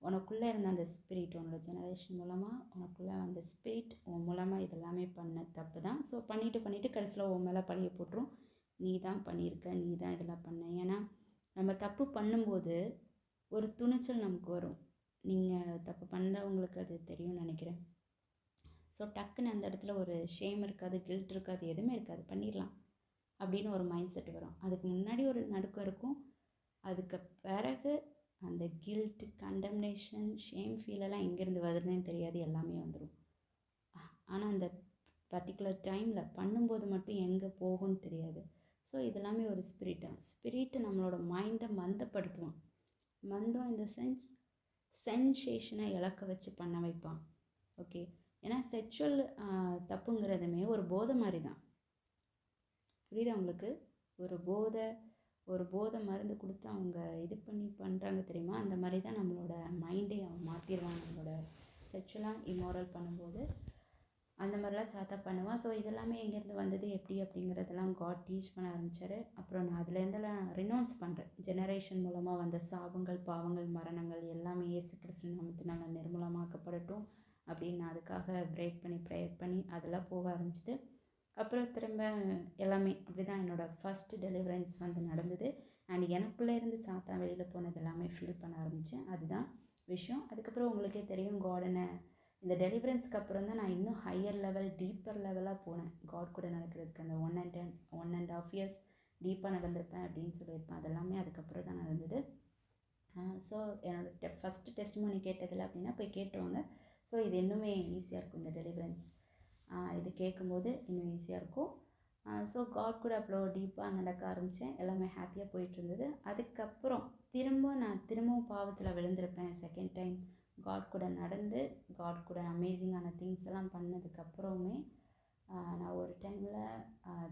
உனக்குள்ளே இருந்த அந்த ஸ்பிரிட், உன்னோட ஜெனரேஷன் மூலமாக உனக்குள்ளே அந்த ஸ்பிரிட் உன் மூலமாக இதெல்லாமே பண்ண தப்பு தான். ஸோ பண்ணிவிட்டு கடைசியில் உன் மேலே பழிய போட்டுரும். நீ தான் பண்ணியிருக்க, நீ தான் இதெல்லாம் பண்ண. ஏன்னா நம்ம தப்பு பண்ணும்போது ஒரு துணிச்சல் நமக்கு வரும். நீங்கள் தப்பு பண்ணுறவங்களுக்கு அது தெரியும்னு நினைக்கிறேன். ஸோ டக்குன்னு அந்த இடத்துல ஒரு ஷேம் இருக்காது, கில்ட் இருக்காது, எதுவுமே இருக்காது, பண்ணிடலாம் அப்படின்னு ஒரு மைண்ட் செட் வரும். அதுக்கு முன்னாடி ஒரு நடுக்கம் இருக்கும். அதுக்கு பிறகு அந்த கில்ட், கண்டம்னேஷன், ஷேம் ஃபீலெல்லாம் எங்கேருந்து வருதுன்னு தெரியாது, எல்லாமே வந்துடும். ஆனால் அந்த பர்டிகுலர் டைமில் பண்ணும்போது மட்டும் எங்கே போகும்னு தெரியாது. ஸோ இதெல்லாமே ஒரு ஸ்பிரிட்டு நம்மளோட மைண்டை மந்தப்படுத்துவான். மந்தம் இந்த சென்ஸ் சென்சேஷனை இழக்க வச்சு பண்ண வைப்பான். ஓகே, ஏன்னா செக்ஷுவல் தப்புங்கிறதுமே ஒரு போதை மாதிரி தான். புரியுதா உங்களுக்கு? ஒரு போதை மருந்து கொடுத்து அவங்க இது பண்ணி பண்ணுறாங்க தெரியுமா? அந்த மாதிரி தான் நம்மளோட மைண்டே அவன் மாற்றிடுவான். நம்மளோட செக்ஷுவலாக இம்மோரல் பண்ணும்போது அந்த மாதிரிலாம் சாத்தா பண்ணுவான். ஸோ இதெல்லாமே எங்கேருந்து வந்தது எப்படி அப்படிங்கிறதெல்லாம் காட் டீச் பண்ண ஆரம்பித்தார். அப்புறம் நான் அதுலேருந்தெல்லாம் ரினௌன்ஸ் பண்ணுறேன். ஜெனரேஷன் மூலமாக வந்த சாபங்கள், பாவங்கள், மரணங்கள் எல்லாமே இயேசு கிறிஸ்து நாமத்தினால நிர்மூலமாக்கப்படட்டும் அப்படின்னு நான் அதுக்காக பிரேக் பண்ணி ப்ரேயர் பண்ணி அதெல்லாம் போக ஆரம்பிச்சிது. அப்புறம் திரும்ப எல்லாமே அப்படி தான் என்னோடய ஃபஸ்ட்டு டெலிவரன்ஸ் வந்து நடந்தது. அண்ட் எனக்குள்ளே இருந்து சாத்தா வெளியில் போனது எல்லாமே ஃபீல் பண்ண ஆரம்பித்தேன். அதுதான் விஷயம். அதுக்கப்புறம் உங்களுக்கே தெரியும், காடனை இந்த டெலிவரன்ஸ்க்கு அப்புறம் தான் நான் இன்னும் ஹையர் லெவல், டீப்பர் லெவலாக போனேன். காட் கூட நடக்கிறதுக்கு அந்த 1.5 years டீப்பாக நடந்திருப்பேன் அப்படின்னு சொல்லியிருப்பேன். அதெல்லாமே அதுக்கப்புறம் தான் நடந்தது. ஸோ என்னோடய ஃபஸ்ட்டு டெஸ்டிமோனி கேட்டதில்லை அப்படின்னா போய் கேட்டுருவாங்க. ஸோ இது இன்னுமே ஈஸியாக இருக்கும். இந்த டெலிவரன்ஸ் இது கேட்கும்போது இன்னும் ஈஸியாக இருக்கும். ஸோ காட் கூட அவ்வளோ டீப்பாக நடக்க ஆரம்பித்தேன். எல்லாமே ஹாப்பியாக போயிட்டுருந்தது. அதுக்கப்புறம் நான் திரும்பவும் பாவத்தில் விழுந்திருப்பேன். செகண்ட் டைம் காட் கூட நடந்து, காட் கூட அமேசிங்கான திங்ஸ் எல்லாம் பண்ணதுக்கப்புறமே நான் ஒரு டைமில்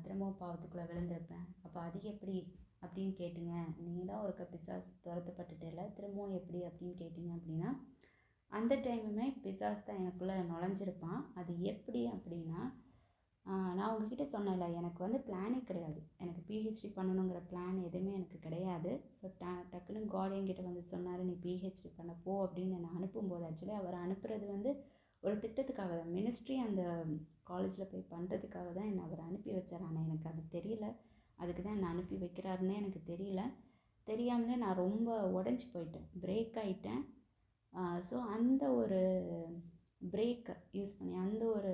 திரும்பவும் பாவத்துக்குள்ளே விழுந்திருப்பேன். அப்போ அது எப்படி அப்படின்னு கேட்டிங்க, நீங்கள் தான் ஒரு பிசாசு துரத்தப்பட்டுட்டேல, திரும்பவும் எப்படி அப்படின்னு கேட்டிங்க அப்படின்னா, அந்த டைமுமே பிசாஸ் தான் எனக்குள்ளே நுழைஞ்சிருப்பான். அது எப்படி அப்படின்னா, நான் உங்ககிட்ட சொன்னேன்ல, எனக்கு வந்து பிளானே கிடையாது. எனக்கு பிஹெச்டி பண்ணணுங்கிற பிளான் எதுவுமே எனக்கு கிடையாது. ஸோ டக்குன்னு காட் என்கிட்ட வந்து சொன்னார், நீ பிஹெச்டி பண்ண போ அப்படின்னு என்னை அனுப்பும்போது, ஆக்சுவலி அவர் அனுப்புறது வந்து ஒரு திட்டத்துக்காக தான், மினிஸ்ட்ரி அந்த காலேஜில் போய் பண்ணுறதுக்காக தான் என்னை அவர் அனுப்பி வச்சார். ஆனால் எனக்கு அது தெரியல, அதுக்கு தான் என்னை அனுப்பி வைக்கிறாருன்னே எனக்கு தெரியல. தெரியாமலே நான் ரொம்ப உடஞ்சி போயிட்டேன், பிரேக் ஆகிட்டேன். ஸோ அந்த ஒரு பிரேக்கை யூஸ் பண்ணி, அந்த ஒரு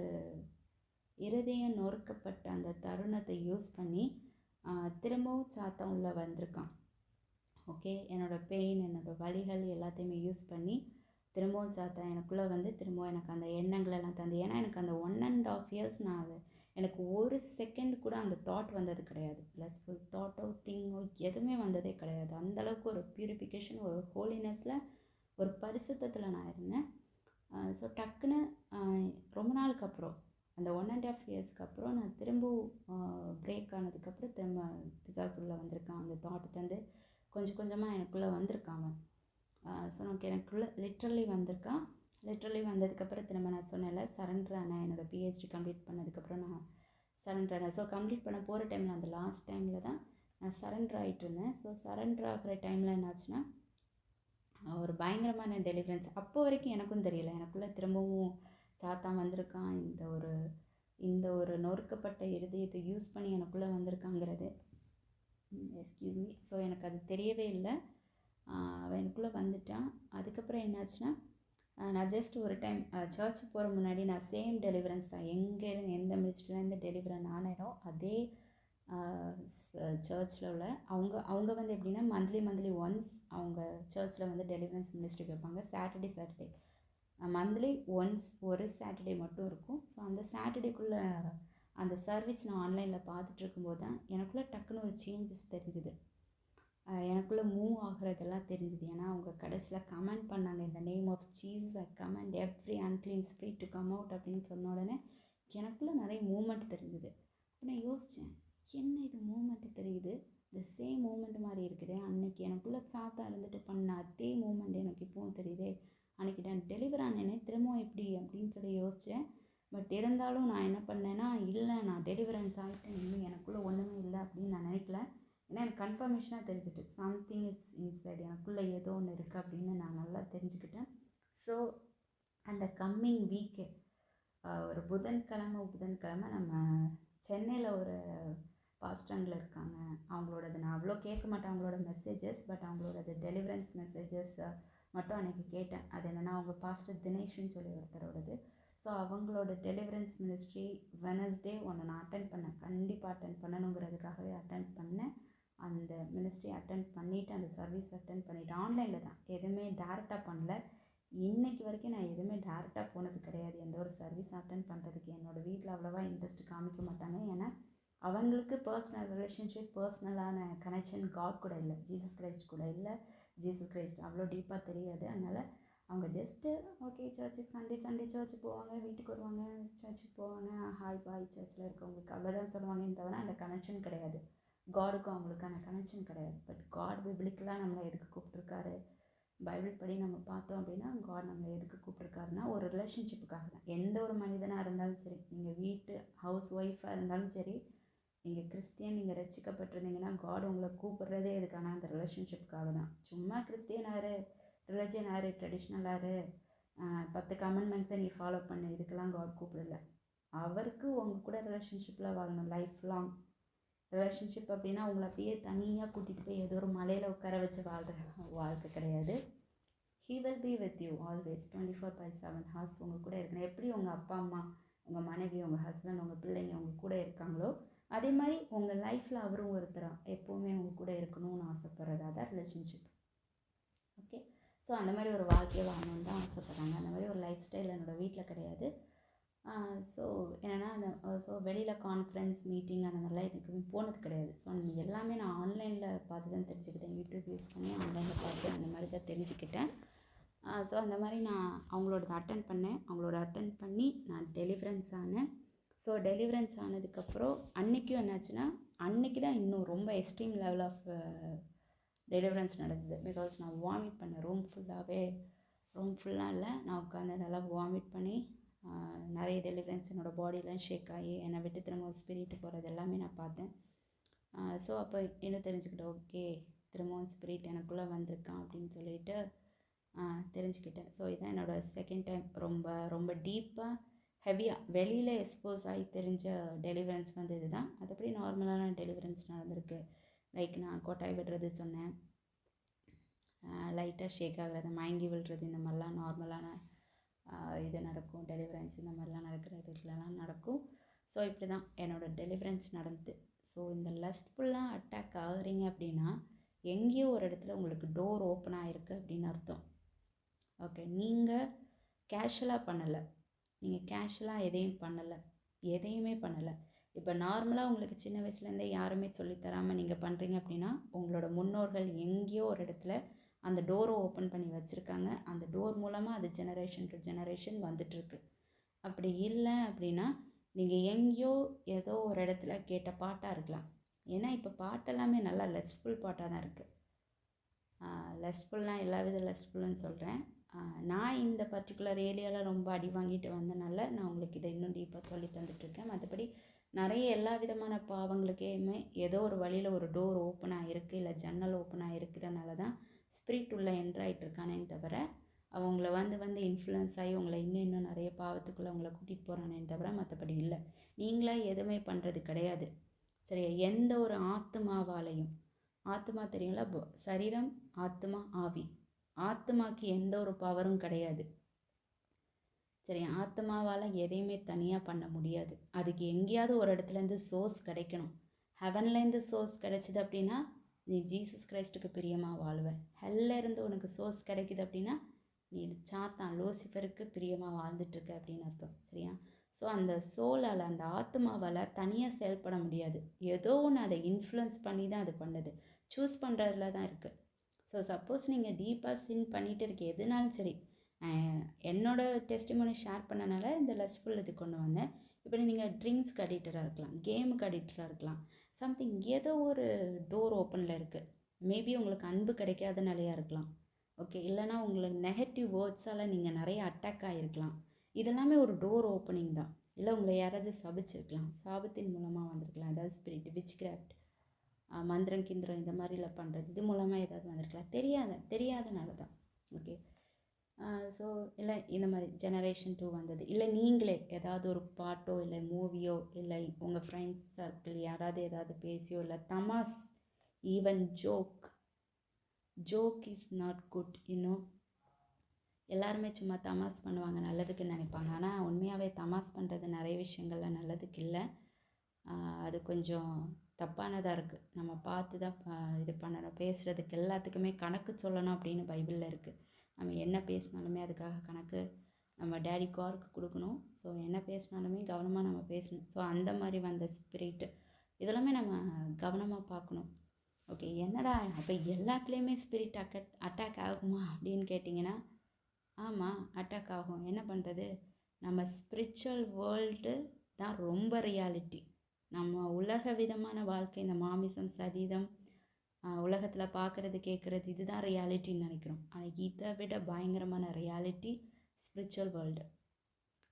இருதயம் நொறுக்கப்பட்ட அந்த தருணத்தை யூஸ் பண்ணி திரும்பவும் சாத்தான் உள்ளே வந்திருக்கான். ஓகே, என்னோடய பெயின், என்னோடய வலிகள் எல்லாத்தையுமே யூஸ் பண்ணி திரும்பவும் சாத்தான் எனக்குள்ளே வந்து திரும்பவும் எனக்கு அந்த எண்ணங்களெல்லாம் தந்து. ஏன்னா எனக்கு அந்த 1.5 years நான் அது எனக்கு ஒரு செகண்ட் கூட அந்த தாட் வந்தது கிடையாது. ப்ளஸ்ஃபுல் தாட்டோ திங்கோ எதுவுமே வந்ததே கிடையாது. அந்தளவுக்கு ஒரு ப்யூரிஃபிகேஷன், ஒரு ஹோலினஸில், ஒரு பரிசுத்தத்தில் நான் இருந்தேன். ஸோ டக்குன்னு ரொம்ப நாளுக்கு அப்புறம், அந்த 1.5 yearsக்கு அப்புறம் நான் திரும்பவும் பிரேக் ஆனதுக்கப்புறம் திரும்ப பிசாசு உள்ளே வந்திருக்கான். அந்த தாட் தந்து கொஞ்சம் கொஞ்சமாக எனக்குள்ளே வந்திருக்காங்க. ஸோ எனக்குள்ளே லிட்ரலி வந்திருக்கான். லிட்ரலி வந்ததுக்கப்புறம் திரும்ப நான் சொன்னேன்ல, சரண்டர் ஆனேன். என்னோடய பிஹெச்டி கம்ப்ளீட் பண்ணதுக்கப்புறம் நான் சரண்டர் ஆனேன். ஸோ கம்ப்ளீட் பண்ண போகிற டைமில், அந்த லாஸ்ட் டைமில் தான் நான் சரண்டர் ஆகிட்டு இருந்தேன். ஸோ சரண்டர் ஆகிற டைமில் என்னாச்சுன்னா, ஒரு பயங்கரமான டெலிவரன்ஸ். அப்போ வரைக்கும் எனக்கும் தெரியல, எனக்குள்ளே திரும்பவும் சாத்தான் வந்திருக்கான், இந்த ஒரு நொறுக்கப்பட்ட இருதயத்தை யூஸ் பண்ணி எனக்குள்ளே வந்திருக்காங்கிறது. Excuse me. ஸோ எனக்கு அது தெரியவே இல்லை. அவன் எனக்குள்ளே வந்துட்டான். அதுக்கப்புறம் என்னாச்சுன்னா, நான் ஜஸ்ட் ஒரு டைம் சர்ச்சுக்கு போகிற முன்னாடி நான் சேம் டெலிவரன்ஸ் தான், எந்த மினிஸ்ட்ரிலேருந்து டெலிவரன் ஆனேனோ அதே சர்ச்சில் உள்ள அவங்க வந்து எப்படின்னா மந்த்லி ஒன்ஸ் அவங்க சர்ச்சில் வந்து டெலிவரன்ஸ் மினிஸ்ட்ரி வைப்பாங்க. சாட்டர்டே மந்த்லி ஒன்ஸ் ஒரு சாட்டர்டே மட்டும் இருக்கும். ஸோ அந்த சாட்டர்டேக்குள்ளே அந்த சர்வீஸ் நான் ஆன்லைனில் பார்த்துட்டு இருக்கும்போது தான் எனக்குள்ளே டக்குன்னு ஒரு சேஞ்சஸ் தெரிஞ்சுது. எனக்குள்ளே மூவ் ஆகிறதெல்லாம் தெரிஞ்சுது. ஏன்னா அவங்க கடைசியில் கமெண்ட் பண்ணாங்க, இந்த name of Jesus I command every unclean spirit to come out அப்படின்னு சொன்ன உடனே எனக்குள்ளே நிறைய மூமெண்ட் தெரிஞ்சுது. அப்போ நான் யோசித்தேன், என்ன இது மூமெண்ட்டு தெரியுது, இந்த சேம் மூமெண்ட் மாதிரி இருக்குது. அன்றைக்கி எனக்குள்ளே சாத்தா இருந்துட்டு பண்ண அதே மூமெண்ட் எனக்கு இப்போவும் தெரியுது. அன்றைக்கி நான் டெலிவர் ஆனேனே, திரும்பவும் எப்படி அப்படின்னு சொல்லி யோசித்தேன். பட் இருந்தாலும் நான் என்ன பண்ணேன்னா, இல்லை நான் டெலிவரன்ஸ் ஆகிட்டேன், இன்னும் எனக்குள்ளே ஒன்றுமே இல்லை அப்படின்னு நான் நினைக்கல. ஏன்னா எனக்கு கன்ஃபர்மேஷனாக தெரிஞ்சுட்டு சம்திங் இஸ் இன்சைட், எனக்குள்ளே ஏதோ ஒன்று இருக்குது அப்படின்னு நான் நல்லா தெரிஞ்சுக்கிட்டேன். ஸோ அந்த கம்மிங் வீக்கு ஒரு புதன்கிழமை நம்ம சென்னையில் ஒரு பாஸ்டங்கில் இருக்காங்க. அவங்களோடது நான் அவ்வளோ கேட்க மாட்டேன் அவங்களோட மெசேஜஸ், பட் அவங்களோடது டெலிவரன்ஸ் மெசேஜஸ் மட்டும் அன்றைக்கி கேட்டேன். அது என்னென்னா அவங்க பாஸ்டர் தினேஷ்னு சொல்லி ஒருத்தரோடது. ஸோ அவங்களோட டெலிவரன்ஸ் மினிஸ்ட்ரி வெனஸ்டே ஒன்று நான் அட்டென்ட் பண்ணேன், கண்டிப்பாக அட்டென்ட் பண்ணணுங்கிறதுக்காகவே அட்டென்ட் பண்ணேன். அந்த மினிஸ்ட்ரி அட்டென்ட் பண்ணிவிட்டு அந்த சர்வீஸ் அட்டென்ட் பண்ணிவிட்டு ஆன்லைனில் தான், எதுவுமே டேரெக்டாக பண்ணல. இன்றைக்கி வரைக்கும் நான் எதுவுமே டேரெக்டாக போனது கிடையாது எந்த ஒரு சர்வீஸ் அட்டென்ட் பண்ணுறதுக்கு. என்னோடய வீட்டில் அவ்வளோவா இன்ட்ரெஸ்ட் காமிக்க மாட்டாங்க. ஏன்னா அவங்களுக்கு பர்சனல் ரிலேஷன்ஷிப், பர்சனலான கனெக்ஷன் காட் கூட இல்லை, ஜீசஸ் கிரைஸ்ட் கூட இல்லை. ஜீசஸ் கிரைஸ்ட் அவ்வளோ டீப்பாக தெரியாது. அதனால் அவங்க ஜஸ்ட்டு ஓகே சர்ச்சுக்கு சண்டே சர்ச்சுக்கு போவாங்க, வீட்டுக்கு வருவாங்க, சர்ச்சுக்கு போவாங்க, ஹாய் பாய் சர்ச்சில் இருக்கவங்களுக்கு அவ்வளோதான் சொல்லுவாங்கன்னு தவிர அந்த கனெக்ஷன் கிடையாது. காடுக்கும் அவங்களுக்கான கனெக்ஷன் கிடையாது. பட் காட் பிப்ளிக்கலாக நம்மளை எதுக்கு கூப்பிட்ருக்காரு, பைபிள் படி நம்ம பார்த்தோம் அப்படின்னா காட் நம்மளை எதுக்கு கூப்பிட்ருக்காருன்னா ஒரு ரிலேஷன்ஷிப்புக்காக தான். எந்த ஒரு மனிதனாக இருந்தாலும் சரி, நீங்கள் வீட்டு ஹவுஸ் ஒய்ஃபாக இருந்தாலும் சரி, நீங்கள் கிறிஸ்டியன், நீங்கள் ரட்சிக்கப்பட்டிருந்தீங்கன்னா காட் உங்களை கூப்பிட்றதே எதுக்கான அந்த ரிலேஷன்ஷிப்புக்காக தான். சும்மா கிறிஸ்டியனாரு, ரிலிஜியனாரு, ட்ரெடிஷ்னலாரு, 10 கமெண்ட்மெண்ட்ஸை நீ ஃபாலோ பண்ணு, இதுக்கெல்லாம் காட் கூப்பிடல. அவருக்கு உங்கள் கூட ரிலேஷன்ஷிப்பில் வாழணும் லைஃப் லாங். ரிலேஷன்ஷிப் அப்படின்னா உங்களை அப்படியே தனியாக கூட்டிகிட்டு போய் ஏதோ ஒரு மலையில் உட்கார வச்சு வாழ்கிற வாழ்க்கை கிடையாது. He will be with you always 24/7 hours உங்கள் கூட இருக்கணும். எப்படி உங்கள் அப்பா அம்மா, உங்கள் மனைவி, உங்கள் ஹஸ்பண்ட், உங்கள் பிள்ளைங்க உங்கள் கூட இருக்காங்களோ அதே மாதிரி உங்கள் லைஃப்பில் அவரும் ஒருத்தராக எப்போவுமே உங்கள் கூட இருக்கணும்னு ஆசைப்படுறது தான் ரிலேஷன்ஷிப். ஓகே, ஸோ அந்த மாதிரி ஒரு வாழ்க்கையை வாங்கணுன்னு தான் ஆசைப்பட்றாங்க. அந்த மாதிரி ஒரு லைஃப் ஸ்டைல் என்னோடய வீட்டில் கிடையாது. ஸோ என்னென்னா அந்த வெளியில் கான்ஃபரன்ஸ் மீட்டிங் அந்த மாதிரிலாம் எனக்கு போனது கிடையாது. ஸோ எல்லாமே நான் ஆன்லைனில் பார்த்து தான் தெரிஞ்சுக்கிட்டேன். யூடியூப் யூஸ் பண்ணி ஆன்லைனில் பார்த்து அந்த மாதிரி தான் தெரிஞ்சுக்கிட்டேன். ஸோ அந்த மாதிரி நான் அவங்களோடது அட்டென்ட் பண்ணேன். அவங்களோட அட்டென்ட் பண்ணி நான் டெலிவரன்ஸ் ஆனேன். ஸோ டெலிவரன்ஸ் ஆனதுக்கப்புறம் அன்றைக்கும் என்னாச்சுன்னா, அன்றைக்கி தான் இன்னும் ரொம்ப எக்ஸ்ட்ரீம் லெவல் ஆஃப் டெலிவரன்ஸ் நடந்தது. பிகாஸ் நான் வாமிட் பண்ணேன் ரூம் ஃபுல்லாக இல்லை, நான் உட்காந்து நல்லா வாமிட் பண்ணி நிறைய டெலிவரன்ஸ் என்னோடய பாடியெலாம் ஷேக் ஆகி என்னை விட்டு திரும்ப ஸ்பிரிட்டு போகிறது எல்லாமே நான் பார்த்தேன். ஸோ அப்போ இன்னும் தெரிஞ்சுக்கிட்டேன், ஓகே திரும்பவும் ஸ்பிரிட் எனக்குள்ளே வந்திருக்கான் அப்படின்னு சொல்லிட்டு தெரிஞ்சுக்கிட்டேன். ஸோ இதுதான் என்னோடய செகண்ட் டைம் ரொம்ப ரொம்ப டீப்பாக ஹெவியாக வெளியில் எக்ஸ்போஸ் ஆகி தெரிஞ்ச டெலிவரன்ஸ் வந்து இது தான். மற்றபடி நார்மலான டெலிவரன்ஸ் நடந்திருக்கு. லைக் நான் கொட்டாய் விடுறது சொன்னேன், லைட்டாக ஷேக் ஆகிறது, மயங்கி விழுறது, இந்த மாதிரிலாம் நார்மலான இது நடக்கும். டெலிவரன்ஸ் இந்த மாதிரிலாம் நடக்கிறதுலாம் நடக்கும். ஸோ இப்படி தான் என்னோடய டெலிவரன்ஸ் நடந்தது. ஸோ இந்த லஸ்ட்ஃபுல்லாக அட்டாக் ஆகுறீங்க அப்படின்னா எங்கேயோ ஒரு இடத்துல உங்களுக்கு டோர் ஓப்பன் ஆகிருக்கு அப்படின்னு அர்த்தம். ஓகே, நீங்கள் கேஷுவலாக பண்ணலை, நீங்கள் கேஷுவலாக எதையுமே பண்ணலை. இப்போ நார்மலாக உங்களுக்கு சின்ன வயசுலேருந்தே யாருமே சொல்லித்தராமல் நீங்கள் பண்ணுறீங்க அப்படின்னா உங்களோட முன்னோர்கள் எங்கேயோ ஒரு இடத்துல அந்த டோரை ஓப்பன் பண்ணி வச்சுருக்காங்க. அந்த டோர் மூலமாக அது ஜெனரேஷன் டு ஜெனரேஷன் வந்துட்டுருக்கு. அப்படி இல்லை அப்படின்னா நீங்கள் எங்கேயோ ஏதோ ஒரு இடத்துல கேட்ட பாட்டாக இருக்கலாம். ஏன்னா இப்போ பாட்டெல்லாமே நல்லா லஸ்ட்ஃபுல் பாட்டாக தான் இருக்குது. லஸ்ட்ஃபுல்னால் எல்லா வித லஸ்ட்ஃபுல்லுன்னு சொல்கிறேன். நான் இந்த பர்டிகுலர் ஏரியாவில் ரொம்ப அடி வாங்கிட்டு வந்தனால நான் உங்களுக்கு இதை இன்னும் டீப்பாக சொல்லி தந்துட்டுருக்கேன். மற்றபடி நிறைய எல்லா விதமான பாவங்களுக்கேயுமே ஏதோ ஒரு வழியில் ஒரு டோர் ஓப்பன் ஆகிருக்கு, இல்லை ஜன்னல் ஓப்பன் ஆகிருக்கிறனால தான் ஸ்பிரிட் உள்ளே என்ட்ராயிட்டு இருக்கானே தவிர அவங்கள வந்து இன்ஃப்ளூயன்ஸ் ஆகி உங்களை இன்னும் நிறைய பாவத்துக்குள்ளே அவங்கள கூட்டிகிட்டு போகிறானே தவிர மற்றபடி இல்லை. நீங்களே எதுவுமே பண்ணுறது கிடையாது. சரியா? எந்த ஒரு ஆத்மாவாலையும், ஆத்மா தெரியுங்களா, சரீரம் ஆத்மா ஆவி, ஆத்மாக்கு எந்த ஒரு பவரும் கிடையாது. சரி, ஆத்மாவால் எதையுமே தனியாக பண்ண முடியாது. அதுக்கு எங்கேயாவது ஒரு இடத்துலேருந்து சோர்ஸ் கிடைக்கணும். ஹெவன்லேருந்து சோர்ஸ் கிடைச்சிது அப்படின்னா நீ ஜீசஸ் கிரைஸ்ட்டுக்கு பிரியமாக வாழ்வேன். ஹெல்லேருந்து உனக்கு சோர்ஸ் கிடைக்குது அப்படின்னா நீ சாத்தான் லூசிஃபருக்கு பிரியமாக வாழ்ந்துட்டுருக்க அப்படின்னு அர்த்தம். சரியா? ஸோ அந்த சோலால், அந்த ஆத்மாவால் தனியாக செயல்பட முடியாது. ஏதோ ஒன்று அதை இன்ஃப்ளூயன்ஸ் பண்ணி தான் அது பண்ணுது. சூஸ் பண்ணுறதுல தான் இருக்குது. ஸோ சப்போஸ் நீங்கள் டீப்பாக சின் பண்ணிகிட்டு இருக்க எதுனாலும் சரி, என்னோடய டெஸ்டிமோனி ஷேர் பண்ணனால இந்த லஸ்ட்ஃபுல் இது கொண்டு வந்தேன். இப்போ நீங்கள் ட்ரிங்க்ஸ்க்கு அடிக்டராக இருக்கலாம், கேமுக்கு அடிக்டராக இருக்கலாம், சம்திங் ஏதோ ஒரு டோர் ஓப்பனில் இருக்குது. மேபி உங்களுக்கு அன்பு கிடைக்காதனாலையாக இருக்கலாம். ஓகே, இல்லைனா உங்களுக்கு நெகட்டிவ் வேர்ட்ஸால் நீங்கள் நிறைய அட்டாக் ஆகிருக்கலாம். இதெல்லாமே ஒரு டோர் ஓப்பனிங் தான். இல்லை உங்களை யாராவது சபிச்சிருக்கலாம், சாபத்தின் மூலமாக வந்திருக்கலாம், அதாவது ஸ்பிரிட், விச் கிராஃப்ட், மந்திரம் கிந்திரம் இந்த மாதிரிலாம் பண்ணுறது, இது மூலமாக ஏதாவது வந்திருக்கலாம், தெரியாதனால தான். ஓகே. ஸோ இல்லை இந்த மாதிரி ஜெனரேஷன் 2 வந்தது. இல்லை நீங்களே ஏதாவது ஒரு பாட்டோ இல்லை மூவியோ இல்லை உங்கள் ஃப்ரெண்ட்ஸ் சர்க்கிள் யாராவது ஏதாவது பேசியோ இல்லை தமாஸ், even joke is not good. இன்னும் எல்லாருமே சும்மா தமாஸ் பண்ணுவாங்க, நல்லதுக்குன்னு நினைப்பாங்க. ஆனால் உண்மையாகவே தமாஸ் பண்ணுறது நிறைய விஷயங்கள்ல நல்லதுக்கு இல்லை. அது கொஞ்சம் தப்பானதாக இருக்குது. நம்ம பார்த்து தான் இது பண்ணணும். பேசுகிறதுக்கு எல்லாத்துக்குமே கணக்கு சொல்லணும் அப்படின்னு பைபிளில் இருக்குது. நம்ம என்ன பேசினாலுமே அதுக்காக கணக்கு நம்ம டேடி கார்க்கு கொடுக்கணும். ஸோ என்ன பேசினாலுமே கவனமாக நம்ம பேசணும். ஸோ அந்த மாதிரி வந்த ஸ்பிரிட்டு இதெல்லாமே நம்ம கவனமாக பார்க்கணும். ஓகே, என்னடா அப்போ எல்லாத்துலேயுமே ஸ்பிரிட் அட்டாக் ஆகுமா அப்படின்னு கேட்டிங்கன்னா, ஆமாம், அட்டாக் ஆகும். என்ன பண்ணுறது, நம்ம ஸ்பிரிச்சுவல் வேர்ல்டு தான் ரொம்ப ரியாலிட்டி. நம்ம உலக விதமான வாழ்க்கை, இந்த மாமிசம் சரீரம் உலகத்தில் பார்க்குறது கேட்குறது இதுதான் ரியாலிட்டின்னு நினைக்கிறோம். ஆனால் இதை விட பயங்கரமான ரியாலிட்டி ஸ்பிரிச்சுவல் வேர்ல்டு.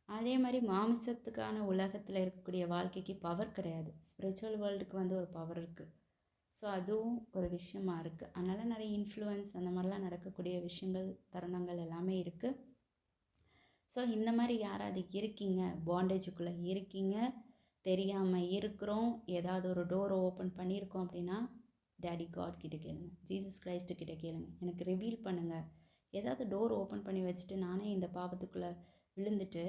அதே மாதிரி மாமிசத்துக்கான உலகத்தில் இருக்கக்கூடிய வாழ்க்கைக்கு பவர் கிடையாது. ஸ்பிரிச்சுவல் வேர்ல்டுக்கு ஒரு பவர் இருக்குது. ஸோ அதுவும் ஒரு விஷயமா இருக்குது. அதனால் நிறைய இன்ஃப்ளூயன்ஸ் அந்த மாதிரிலாம் நடக்கக்கூடிய விஷயங்கள் தருணங்கள் எல்லாமே இருக்குது. ஸோ இந்த மாதிரி யாராவது இருக்கீங்க, பாண்டேஜுக்குள்ளே இருக்கீங்க, தெரியாமல் இருக்கிறோம், ஏதாவது ஒரு டோரை ஓப்பன் பண்ணியிருக்கோம் அப்படின்னா டேடி காட் கிட்டே கேளுங்க, ஜீசஸ் கிரைஸ்ட்டு கிட்டே கேளுங்க, எனக்கு ரிவீல் பண்ணுங்கள். ஏதாவது டோர் ஓப்பன் பண்ணி வச்சுட்டு நானே இந்த பாவத்துக்குள்ளே விழுந்துட்டு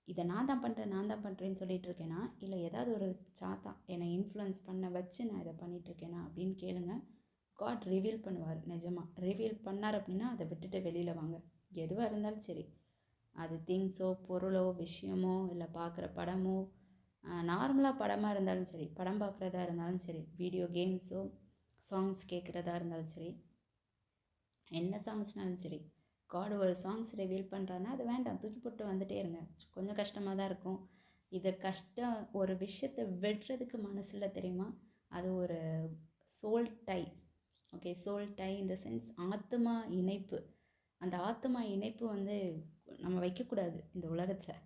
இதை நான் தான் பண்ணுறேன்னு சொல்லிட்டு இருக்கேனா, இல்லை ஏதாவது ஒரு சாத்தான் என்னை இன்ஃப்ளூயன்ஸ் பண்ண வச்சு நான் இதை பண்ணிகிட்ருக்கேனா அப்படின்னு கேளுங்க. காட் ரிவீல் பண்ணுவார். நிஜமாக ரிவீல் பண்ணார் அப்படின்னா அதை விட்டுட்டு வெளியில் வாங்க. எதுவாக இருந்தாலும் சரி, அது திங்ஸோ பொருளோ விஷயமோ இல்லை பார்க்குற படமோ, நார்மலாக படமாக இருந்தாலும் சரி, படம் பார்க்குறதா இருந்தாலும் சரி, வீடியோ கேம்ஸோ சாங்ஸ் கேட்குறதா இருந்தாலும் சரி, என்ன சாங்ஸ்னாலும் சரி, காட் ஒரு சாங்ஸ் ரிவீல் பண்ணுறான்னா அது வேண்டாம், தூக்கி போட்டு வந்துட்டே இருங்க. கொஞ்சம் கஷ்டமாக தான் இருக்கும். இதை ஒரு விஷயத்தை விடுறதுக்கு மனசில் தெரியுமா, அது ஒரு soul tie. Okay, soul tie in the sense ஆத்மா இணைப்பு. அந்த ஆத்மா இணைப்பு நம்ம வைக்கக்கூடாது இந்த உலகத்தில்.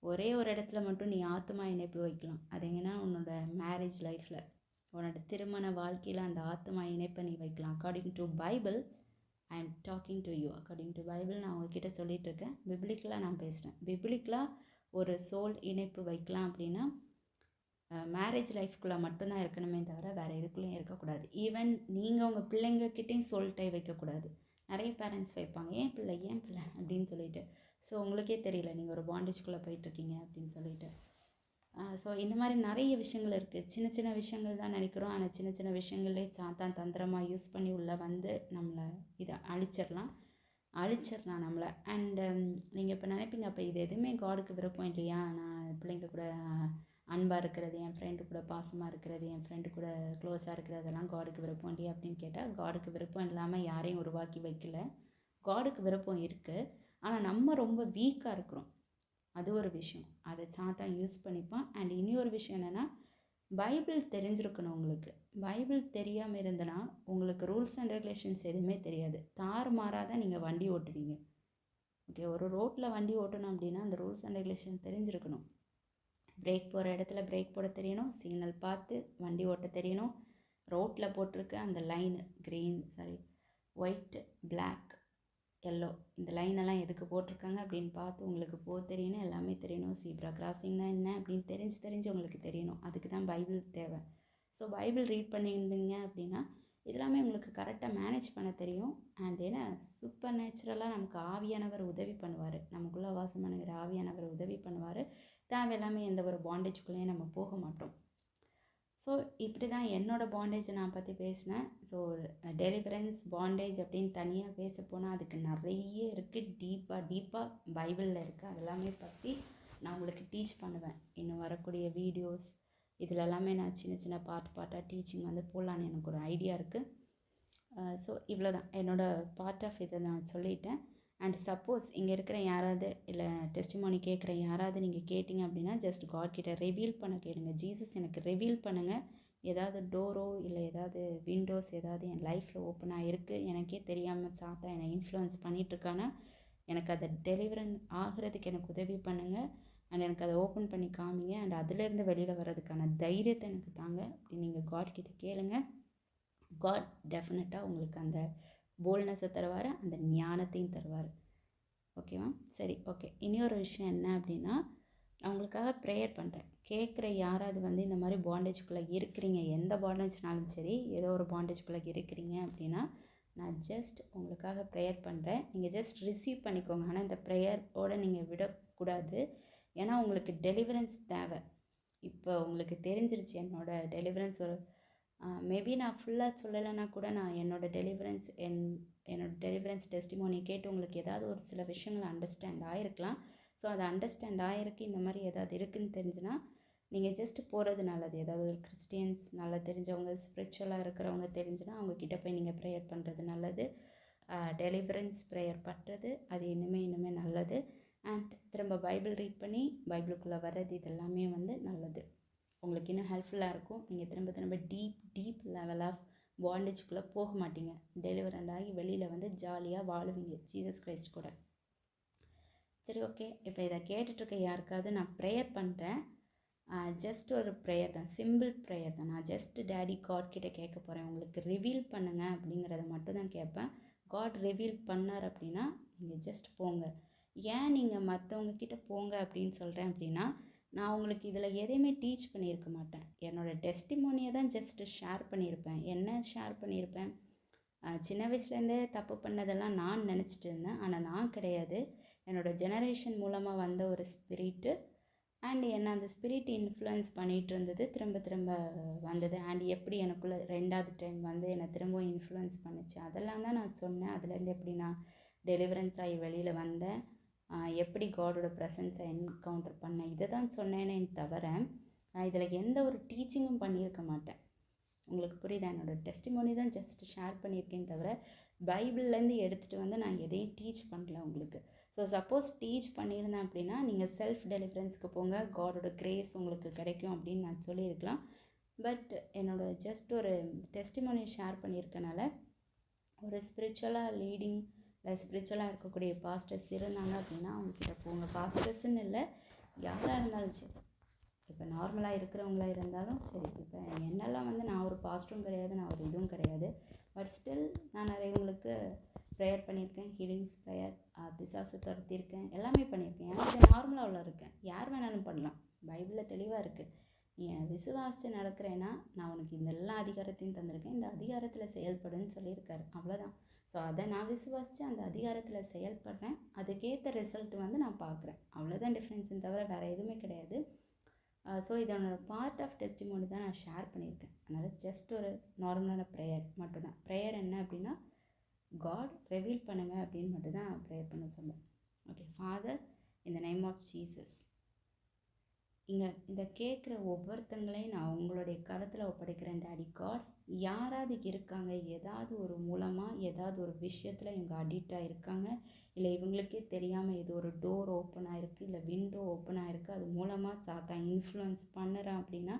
ஒரே ஒரு இடத்துல மட்டும் நீ ஆத்மா இணைப்பு வைக்கலாம். அது எங்கன்னா உன்னோட மேரேஜ் லைஃப்பில், உன்னோட திருமண வாழ்க்கையில் அந்த ஆத்மா இணைப்பை நீ வைக்கலாம். According to Bible I am talking to you. According to Bible நான் உங்ககிட்ட சொல்லிகிட்ருக்கேன். பிப்ளிக்கலாக நான் பேசுகிறேன். பிப்ளிக்கலாக ஒரு சோல் இணைப்பு வைக்கலாம் அப்படின்னா மேரேஜ் லைஃப்குள்ளே மட்டும்தான் இருக்கணுமே தவிர வேறு எதுக்குள்ளேயும் இருக்கக்கூடாது. ஈவன் நீங்கள் உங்கள் பிள்ளைங்கக்கிட்டையும் சோல் டை வைக்கக்கூடாது. நிறைய பேரண்ட்ஸ் வைப்பாங்க, ஏன் பிள்ளை அப்படின்னு சொல்லிட்டு. ஸோ உங்களுக்கே தெரியல நீங்கள் ஒரு பாண்டேஜ்குள்ளே போயிட்டுருக்கீங்க அப்படின்னு சொல்லிட்டு. ஸோ இந்த மாதிரி நிறைய விஷயங்கள் இருக்குது. சின்ன சின்ன விஷயங்கள் தான் நினைக்கிறோம், ஆனால் சின்ன சின்ன விஷயங்களே சாத்தான் தந்திரமாக யூஸ் பண்ணி உள்ளே நம்மளை இதை அழிச்சிடலாம் நம்மளை. அண்டு நீங்கள் இப்போ நினைப்பீங்க, அப்போ இது எதுவுமே காடுக்கு விருப்பம் இல்லையா, நான் பிள்ளைங்க கூட அன்பாக இருக்கிறது, என் ஃப்ரெண்டு கூட பாசமாக இருக்கிறது, என் ஃப்ரெண்டு கூட க்ளோஸாக இருக்கிறதெல்லாம் காடுக்கு விருப்பம் இல்லையா அப்படின்னு கேட்டால், காடுக்கு விருப்பம் இல்லாமல் யாரையும் உருவாக்கி வைக்கல. காடுக்கு விருப்பம் இருக்குது, ஆனால் நம்ம ரொம்ப வீக்காக இருக்கிறோம். அது ஒரு விஷயம், அதை சாத்தான் யூஸ் பண்ணிப்பான். அண்ட் இனி ஒரு விஷயம் என்னென்னா, பைபிள் தெரிஞ்சிருக்கணும். உங்களுக்கு பைபிள் தெரியாமல் இருந்தனா உங்களுக்கு ரூல்ஸ் அண்ட் ரெகுலேஷன்ஸ் எதுவுமே தெரியாது. தாறுமாறாக தான் நீங்கள் வண்டி ஓட்டுவீங்க. ஓகே, ஒரு ரோட்டில் வண்டி ஓட்டணும் அப்படின்னா அந்த ரூல்ஸ் அண்ட் ரெகுலேஷன் தெரிஞ்சிருக்கணும். பிரேக் போகிற இடத்துல பிரேக் போட தெரியணும், சிக்னல் பார்த்து வண்டி ஓட்ட தெரியணும், ரோட்டில் போட்டிருக்க அந்த லைனு ஒயிட், பிளாக், எல்லோ இந்த லைனெல்லாம் எதுக்கு போட்டிருக்காங்க அப்படின்னு பார்த்து உங்களுக்கு தெரியணும், எல்லாமே தெரியணும். சீப்ரா கிராசிங்னா என்ன அப்படின்னு தெரிஞ்சு உங்களுக்கு தெரியணும். அதுக்கு தான் பைபிள் தேவை. ஸோ பைபிள் ரீட் பண்ணியிருந்தீங்க அப்படின்னா இதெல்லாமே உங்களுக்கு கரெக்டாக மேனேஜ் பண்ண தெரியும். அண்ட் ஏன்னா சூப்பர் நேச்சுரலாக நமக்கு ஆவியானவர் உதவி பண்ணுவார், நமக்குள்ளே வாசம் பண்ணுகிற ஆவியானவர் உதவி பண்ணுவார். தேவையில்லாமல் எந்த ஒரு பாண்டேஜ்குள்ளேயும் நம்ம போக மாட்டோம். ஸோ இப்படி தான் என்னோடய பாண்டேஜை நான் பற்றி பேசினேன். ஸோ டெலிவரன்ஸ் பாண்டேஜ் அப்படின்னு தனியாக பேச போனால் அதுக்கு நிறைய இருக்குது, டீப்பாக பைபிளில் இருக்குது. அதெல்லாமே பற்றி நான் உங்களுக்கு டீச் பண்ணுவேன். இன்னும் வரக்கூடிய வீடியோஸ் இதில் எல்லாமே நான் சின்ன சின்ன பார்ட்டாக டீச்சிங் போடலான்னு எனக்கு ஒரு ஐடியா இருக்குது. ஸோ இவ்வளோ தான் என்னோடய பார்ட் ஆஃப் இதை நான் சொல்லிட்டேன். அண்ட் சப்போஸ் இங்கே இருக்கிற யாராவது இல்லை டெஸ்டிமோனி கேட்குற யாராவது நீங்கள் கேட்டிங்க அப்படின்னா ஜஸ்ட் காட் கிட்ட ரிவீல் பண்ண கேளுங்க. ஜீசஸ் எனக்கு ரிவீல் பண்ணுங்கள், ஏதாவது டோரோ இல்லை ஏதாவது விண்டோஸ் ஏதாவது என் லைஃப்பில் ஓப்பனாக இருக்குது, எனக்கே தெரியாமல் சாத்தா என்னை இன்ஃப்ளூயன்ஸ் பண்ணிகிட்ருக்கானா எனக்கு அதை டெலிவரன் ஆகிறதுக்கு எனக்கு உதவி பண்ணுங்கள். அண்ட் எனக்கு அதை ஓப்பன் பண்ணி காமிங்க. அண்ட் அதிலேருந்து வெளியில் வர்றதுக்கான தைரியத்தை எனக்கு தாங்க அப்படி நீங்கள் காட் கிட்ட கேளுங்க. காட் டெஃபினட்டாக உங்களுக்கு அந்த போல்ட்னஸை தருவார், அந்த ஞானத்தையும் தருவார். ஓகேவா? சரி, ஓகே. இன்னொரு விஷயம் என்ன அப்படின்னா, நான் உங்களுக்காக ப்ரேயர் பண்ணுறேன். கேட்குற யாராவது வந்து இந்த மாதிரி பாண்டேஜ்குள்ளே இருக்கிறீங்க, எந்த பாண்டேஜ்னாலும் சரி, ஏதோ ஒரு பாண்டேஜ்குள்ளே இருக்கிறீங்க அப்படின்னா, நான் ஜஸ்ட் உங்களுக்காக ப்ரேயர் பண்ணுறேன். நீங்கள் ஜஸ்ட் ரிசீவ் பண்ணிக்கோங்க. ஆனால் இந்த ப்ரேயரோடு நீங்கள் விடக்கூடாது. ஏன்னா உங்களுக்கு டெலிவரன்ஸ் தேவை. இப்போ உங்களுக்கு தெரிஞ்சிருச்சு என்னோடய டெலிவரன்ஸ். ஒரு மேபி நான் ஃபுல்லாக சொல்லலைன்னா கூட நான் என்னோடய டெலிவரன்ஸ் டெஸ்டிமோனி கேட்டு உங்களுக்கு ஏதாவது ஒரு சில விஷயங்கள் அண்டர்ஸ்டாண்ட் ஆகிருக்கலாம். ஸோ அது அண்டர்ஸ்டாண்ட் ஆகிருக்கு, இந்த மாதிரி ஏதாவது இருக்குதுன்னு தெரிஞ்சுன்னா நீங்கள் ஜஸ்ட்டு போகிறது நல்லது. ஏதாவது ஒரு கிறிஸ்டியன்ஸ் நல்லா தெரிஞ்சவங்க, ஸ்பிரிச்சுவலாக இருக்கிறவங்க தெரிஞ்சுன்னா அவங்கக்கிட்ட போய் நீங்கள் ப்ரேயர் பண்ணுறது நல்லது. டெலிவரன்ஸ் ப்ரேயர் பண்ணுறது அது இன்னுமே நல்லது. அண்ட் திரும்ப பைபிள் ரீட் பண்ணி பைபிளுக்குள்ளே வர்றது இதெல்லாமே வந்து நல்லது. உங்களுக்கு இன்னும் ஹெல்ப்ஃபுல்லாக இருக்கும். நீங்கள் திரும்ப டீப் லெவல் ஆஃப் பாண்டேஜ்குள்ளே போக மாட்டீங்க. டெலிவரண்ட் ஆகி வெளியில் வந்து ஜாலியாக வாழுவீங்க ஜீசஸ் கிரைஸ்ட் கூட. சரி, ஓகே. இப்போ இதை கேட்டுட்ருக்க யாருக்காவது நான் ப்ரேயர் பண்ணுறேன். ஜஸ்ட் ஒரு ப்ரேயர் தான், சிம்பிள் ப்ரேயர் தான். நான் ஜஸ்ட் டேடி காட் கிட்டே கேட்க போகிறேன். உங்களுக்கு ரிவீல் பண்ணுங்கள் அப்படிங்கிறத மட்டும் தான் கேட்பேன். காட் ரிவீல் பண்ணார் அப்படின்னா நீங்கள் ஜஸ்ட் போங்க. ஏன் நீங்கள் மற்றவங்க கிட்டே போங்க அப்படின்னு சொல்கிறேன் அப்படின்னா, நான் உங்களுக்கு இதில் எதையுமே டீச் பண்ணியிருக்க மாட்டேன். என்னோடய டெஸ்டிமோனியை தான் ஜஸ்ட்டு ஷேர் பண்ணியிருப்பேன். என்ன ஷேர் பண்ணியிருப்பேன்? சின்ன வயசுலேருந்தே தப்பு பண்ணதெல்லாம் நான் நினச்சிட்டு இருந்தேன். ஆனால் நான் கிடையாது. என்னோடய ஜெனரேஷன் மூலமாக வந்த ஒரு ஸ்பிரிட்டு. அண்ட் என்னை அந்த ஸ்பிரிட் இன்ஃப்ளூயன்ஸ் பண்ணிகிட்டு இருந்தது. திரும்ப வந்தது. அண்ட் எப்படி எனக்குள்ளே 2வது டைம் வந்து என்னை திரும்பவும் இன்ஃப்ளூயன்ஸ் பண்ணிச்சு. அதெல்லாம் தான் நான் சொன்னேன். அதுலேருந்து எப்படி நான் டெலிவரன்ஸ் ஆகி வெளியில் வந்தேன், எப்படி காடோட ப்ரெசன்ஸை என்கவுண்டர் பண்ணேன், இதை தான் சொன்னேனே தவிர நான் இதில் எந்த ஒரு டீச்சிங்கும் பண்ணியிருக்க மாட்டேன். உங்களுக்கு புரியுதா? என்னோடய டெஸ்டிமோனி தான் ஜஸ்ட் ஷேர் பண்ணியிருக்கேன் தவிர பைபிள்லேருந்து எடுத்துகிட்டு வந்து நான் எதையும் டீச் பண்ணல உங்களுக்கு. ஸோ சப்போஸ் டீச் பண்ணியிருந்தேன் அப்படின்னா நீங்கள் செல்ஃப் டெலிவரன்ஸ்க்கு போங்க, காடோட கிரேஸ் உங்களுக்கு கிடைக்கும் அப்படின்னு நான் சொல்லியிருக்கலாம். பட் என்னோடய ஜஸ்ட் ஒரு டெஸ்டிமோனி ஷேர் பண்ணியிருக்கனால ஒரு ஸ்பிரிச்சுவலாக லீடிங் இல்லை ஸ்பிரிச்சுவலாக இருக்கக்கூடிய பாஸ்டர்ஸ் இருந்தாங்க அப்படின்னா அவங்கக்கிட்ட போங்க. பாஸ்டர்ஸ்ன்னு இல்லை, யாராக இருந்தாலும் சரி. இப்போ நார்மலாக இருக்கிறவங்களா இருந்தாலும் சரி. இப்போ என்னெல்லாம் வந்து நான் ஒரு பாஸ்டரும் கிடையாது, நான் ஒரு இதுவும் கிடையாது. பட் ஸ்டில் நான் நிறையவங்களுக்கு ப்ரேயர் பண்ணியிருக்கேன். ஹீலிங்ஸ் ப்ரேயர், பிசாசு துரத்தியிருக்கேன், எல்லாமே பண்ணியிருக்கேன். ஏன்னா இது நார்மலாக உள்ள இருக்கேன், யார் வேணாலும் பண்ணலாம். பைபிளில் தெளிவாக இருக்குது. நீ விசுவாசித்து நடக்கிறேன்னா நான் உனக்கு இந்த எல்லா அதிகாரத்தையும் தந்திருக்கேன், இந்த அதிகாரத்தில் செயல்படுன்னு சொல்லியிருக்காரு. அவ்வளோதான். ஸோ அதை நான் விசுவாசித்து அந்த அதிகாரத்தில் செயல்படுறேன். அதுக்கேற்ற ரிசல்ட் வந்து நான் பார்க்குறேன். அவ்வளோதான் டிஃப்ரென்ஸுன்னு தவிர வேறு எதுவுமே கிடையாது. ஸோ இதனோட பார்ட் ஆஃப் டெஸ்டிமோனி தான் நான் ஷேர் பண்ணியிருக்கேன். அதனால் ஜஸ்ட் ஒரு நார்மலான ப்ரேயர் மட்டும்தான். ப்ரேயர் என்ன அப்படின்னா, காட் ரிவீல் பண்ணுங்கள் அப்படின்னு மட்டும்தான் ப்ரேயர் பண்ண சொல்லுவேன். Okay. Father, in the name of Jesus, இதை கேட்குற ஒவ்வொருத்தங்களையும் நான் உங்களுடைய கருத்தில் ஒப்படைக்கிறேன் டேடி காட். யாராவது இருக்காங்க, ஏதாவது ஒரு மூலமாக ஏதாவது ஒரு விஷயத்தில் இவங்க அடிக்டாக இருக்காங்க, இல்லை இவங்களுக்கே தெரியாமல் ஏதோ ஒரு டோர் ஓப்பன் ஆகிருக்கு, இல்லை விண்டோ ஓப்பன் ஆகிருக்கு, அது மூலமாக சாத்தான் இன்ஃப்ளூயன்ஸ் பண்ணுறான் அப்படின்னா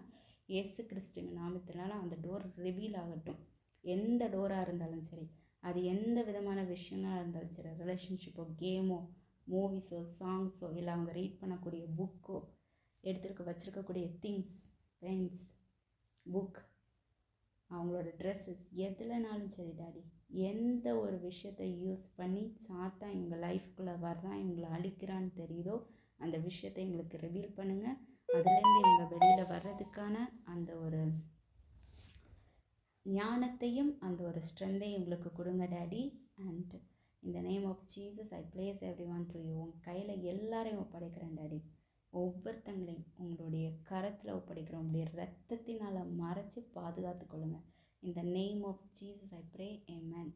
இயேசு கிறிஸ்துவின் நாமத்தினால அந்த டோர் ரிவீல் ஆகட்டும். எந்த டோராக இருந்தாலும் சரி, அது எந்த விதமான விஷயங்களாக இருந்தாலும் சரி, ரிலேஷன்ஷிப்போ, கேமோ, மூவிஸோ, சாங்ஸோ, இல்லை அவங்க ரீட் பண்ணக்கூடிய புக்கோ, வச்சுருக்கக்கூடிய திங்ஸ், பென்ஸ், புக், அவங்களோட ட்ரெஸ்ஸஸ், எதுலனாலும் சரி டாடி, எந்த ஒரு விஷயத்தை யூஸ் பண்ணி சாத்தான் இவங்க லைஃப்குள்ளே வர்றான், இவங்களை அழிக்கிறான்னு தெரியுதோ அந்த விஷயத்தை எங்களுக்கு ரிவீல் பண்ணுங்கள். அதுலேருந்து இவங்க வெளியில் வர்றதுக்கான அந்த ஒரு ஞானத்தையும் அந்த ஒரு ஸ்ட்ரென்த்தையும் எங்களுக்கு கொடுங்க daddy. And in the name of Jesus I place every one to you. உங்கள் கையில் எல்லாரையும் ஒப்படைக்கிறேன் டேடி. ஒவ்வொருத்தங்களையும் உங்களுடைய கரத்தில் ஒப்படைக்கிறோம். உங்களுடைய ரத்தத்தினால் மறைச்சி பாதுகாத்து கொள்ளுங்கள். In the name of Jesus I pray, amen.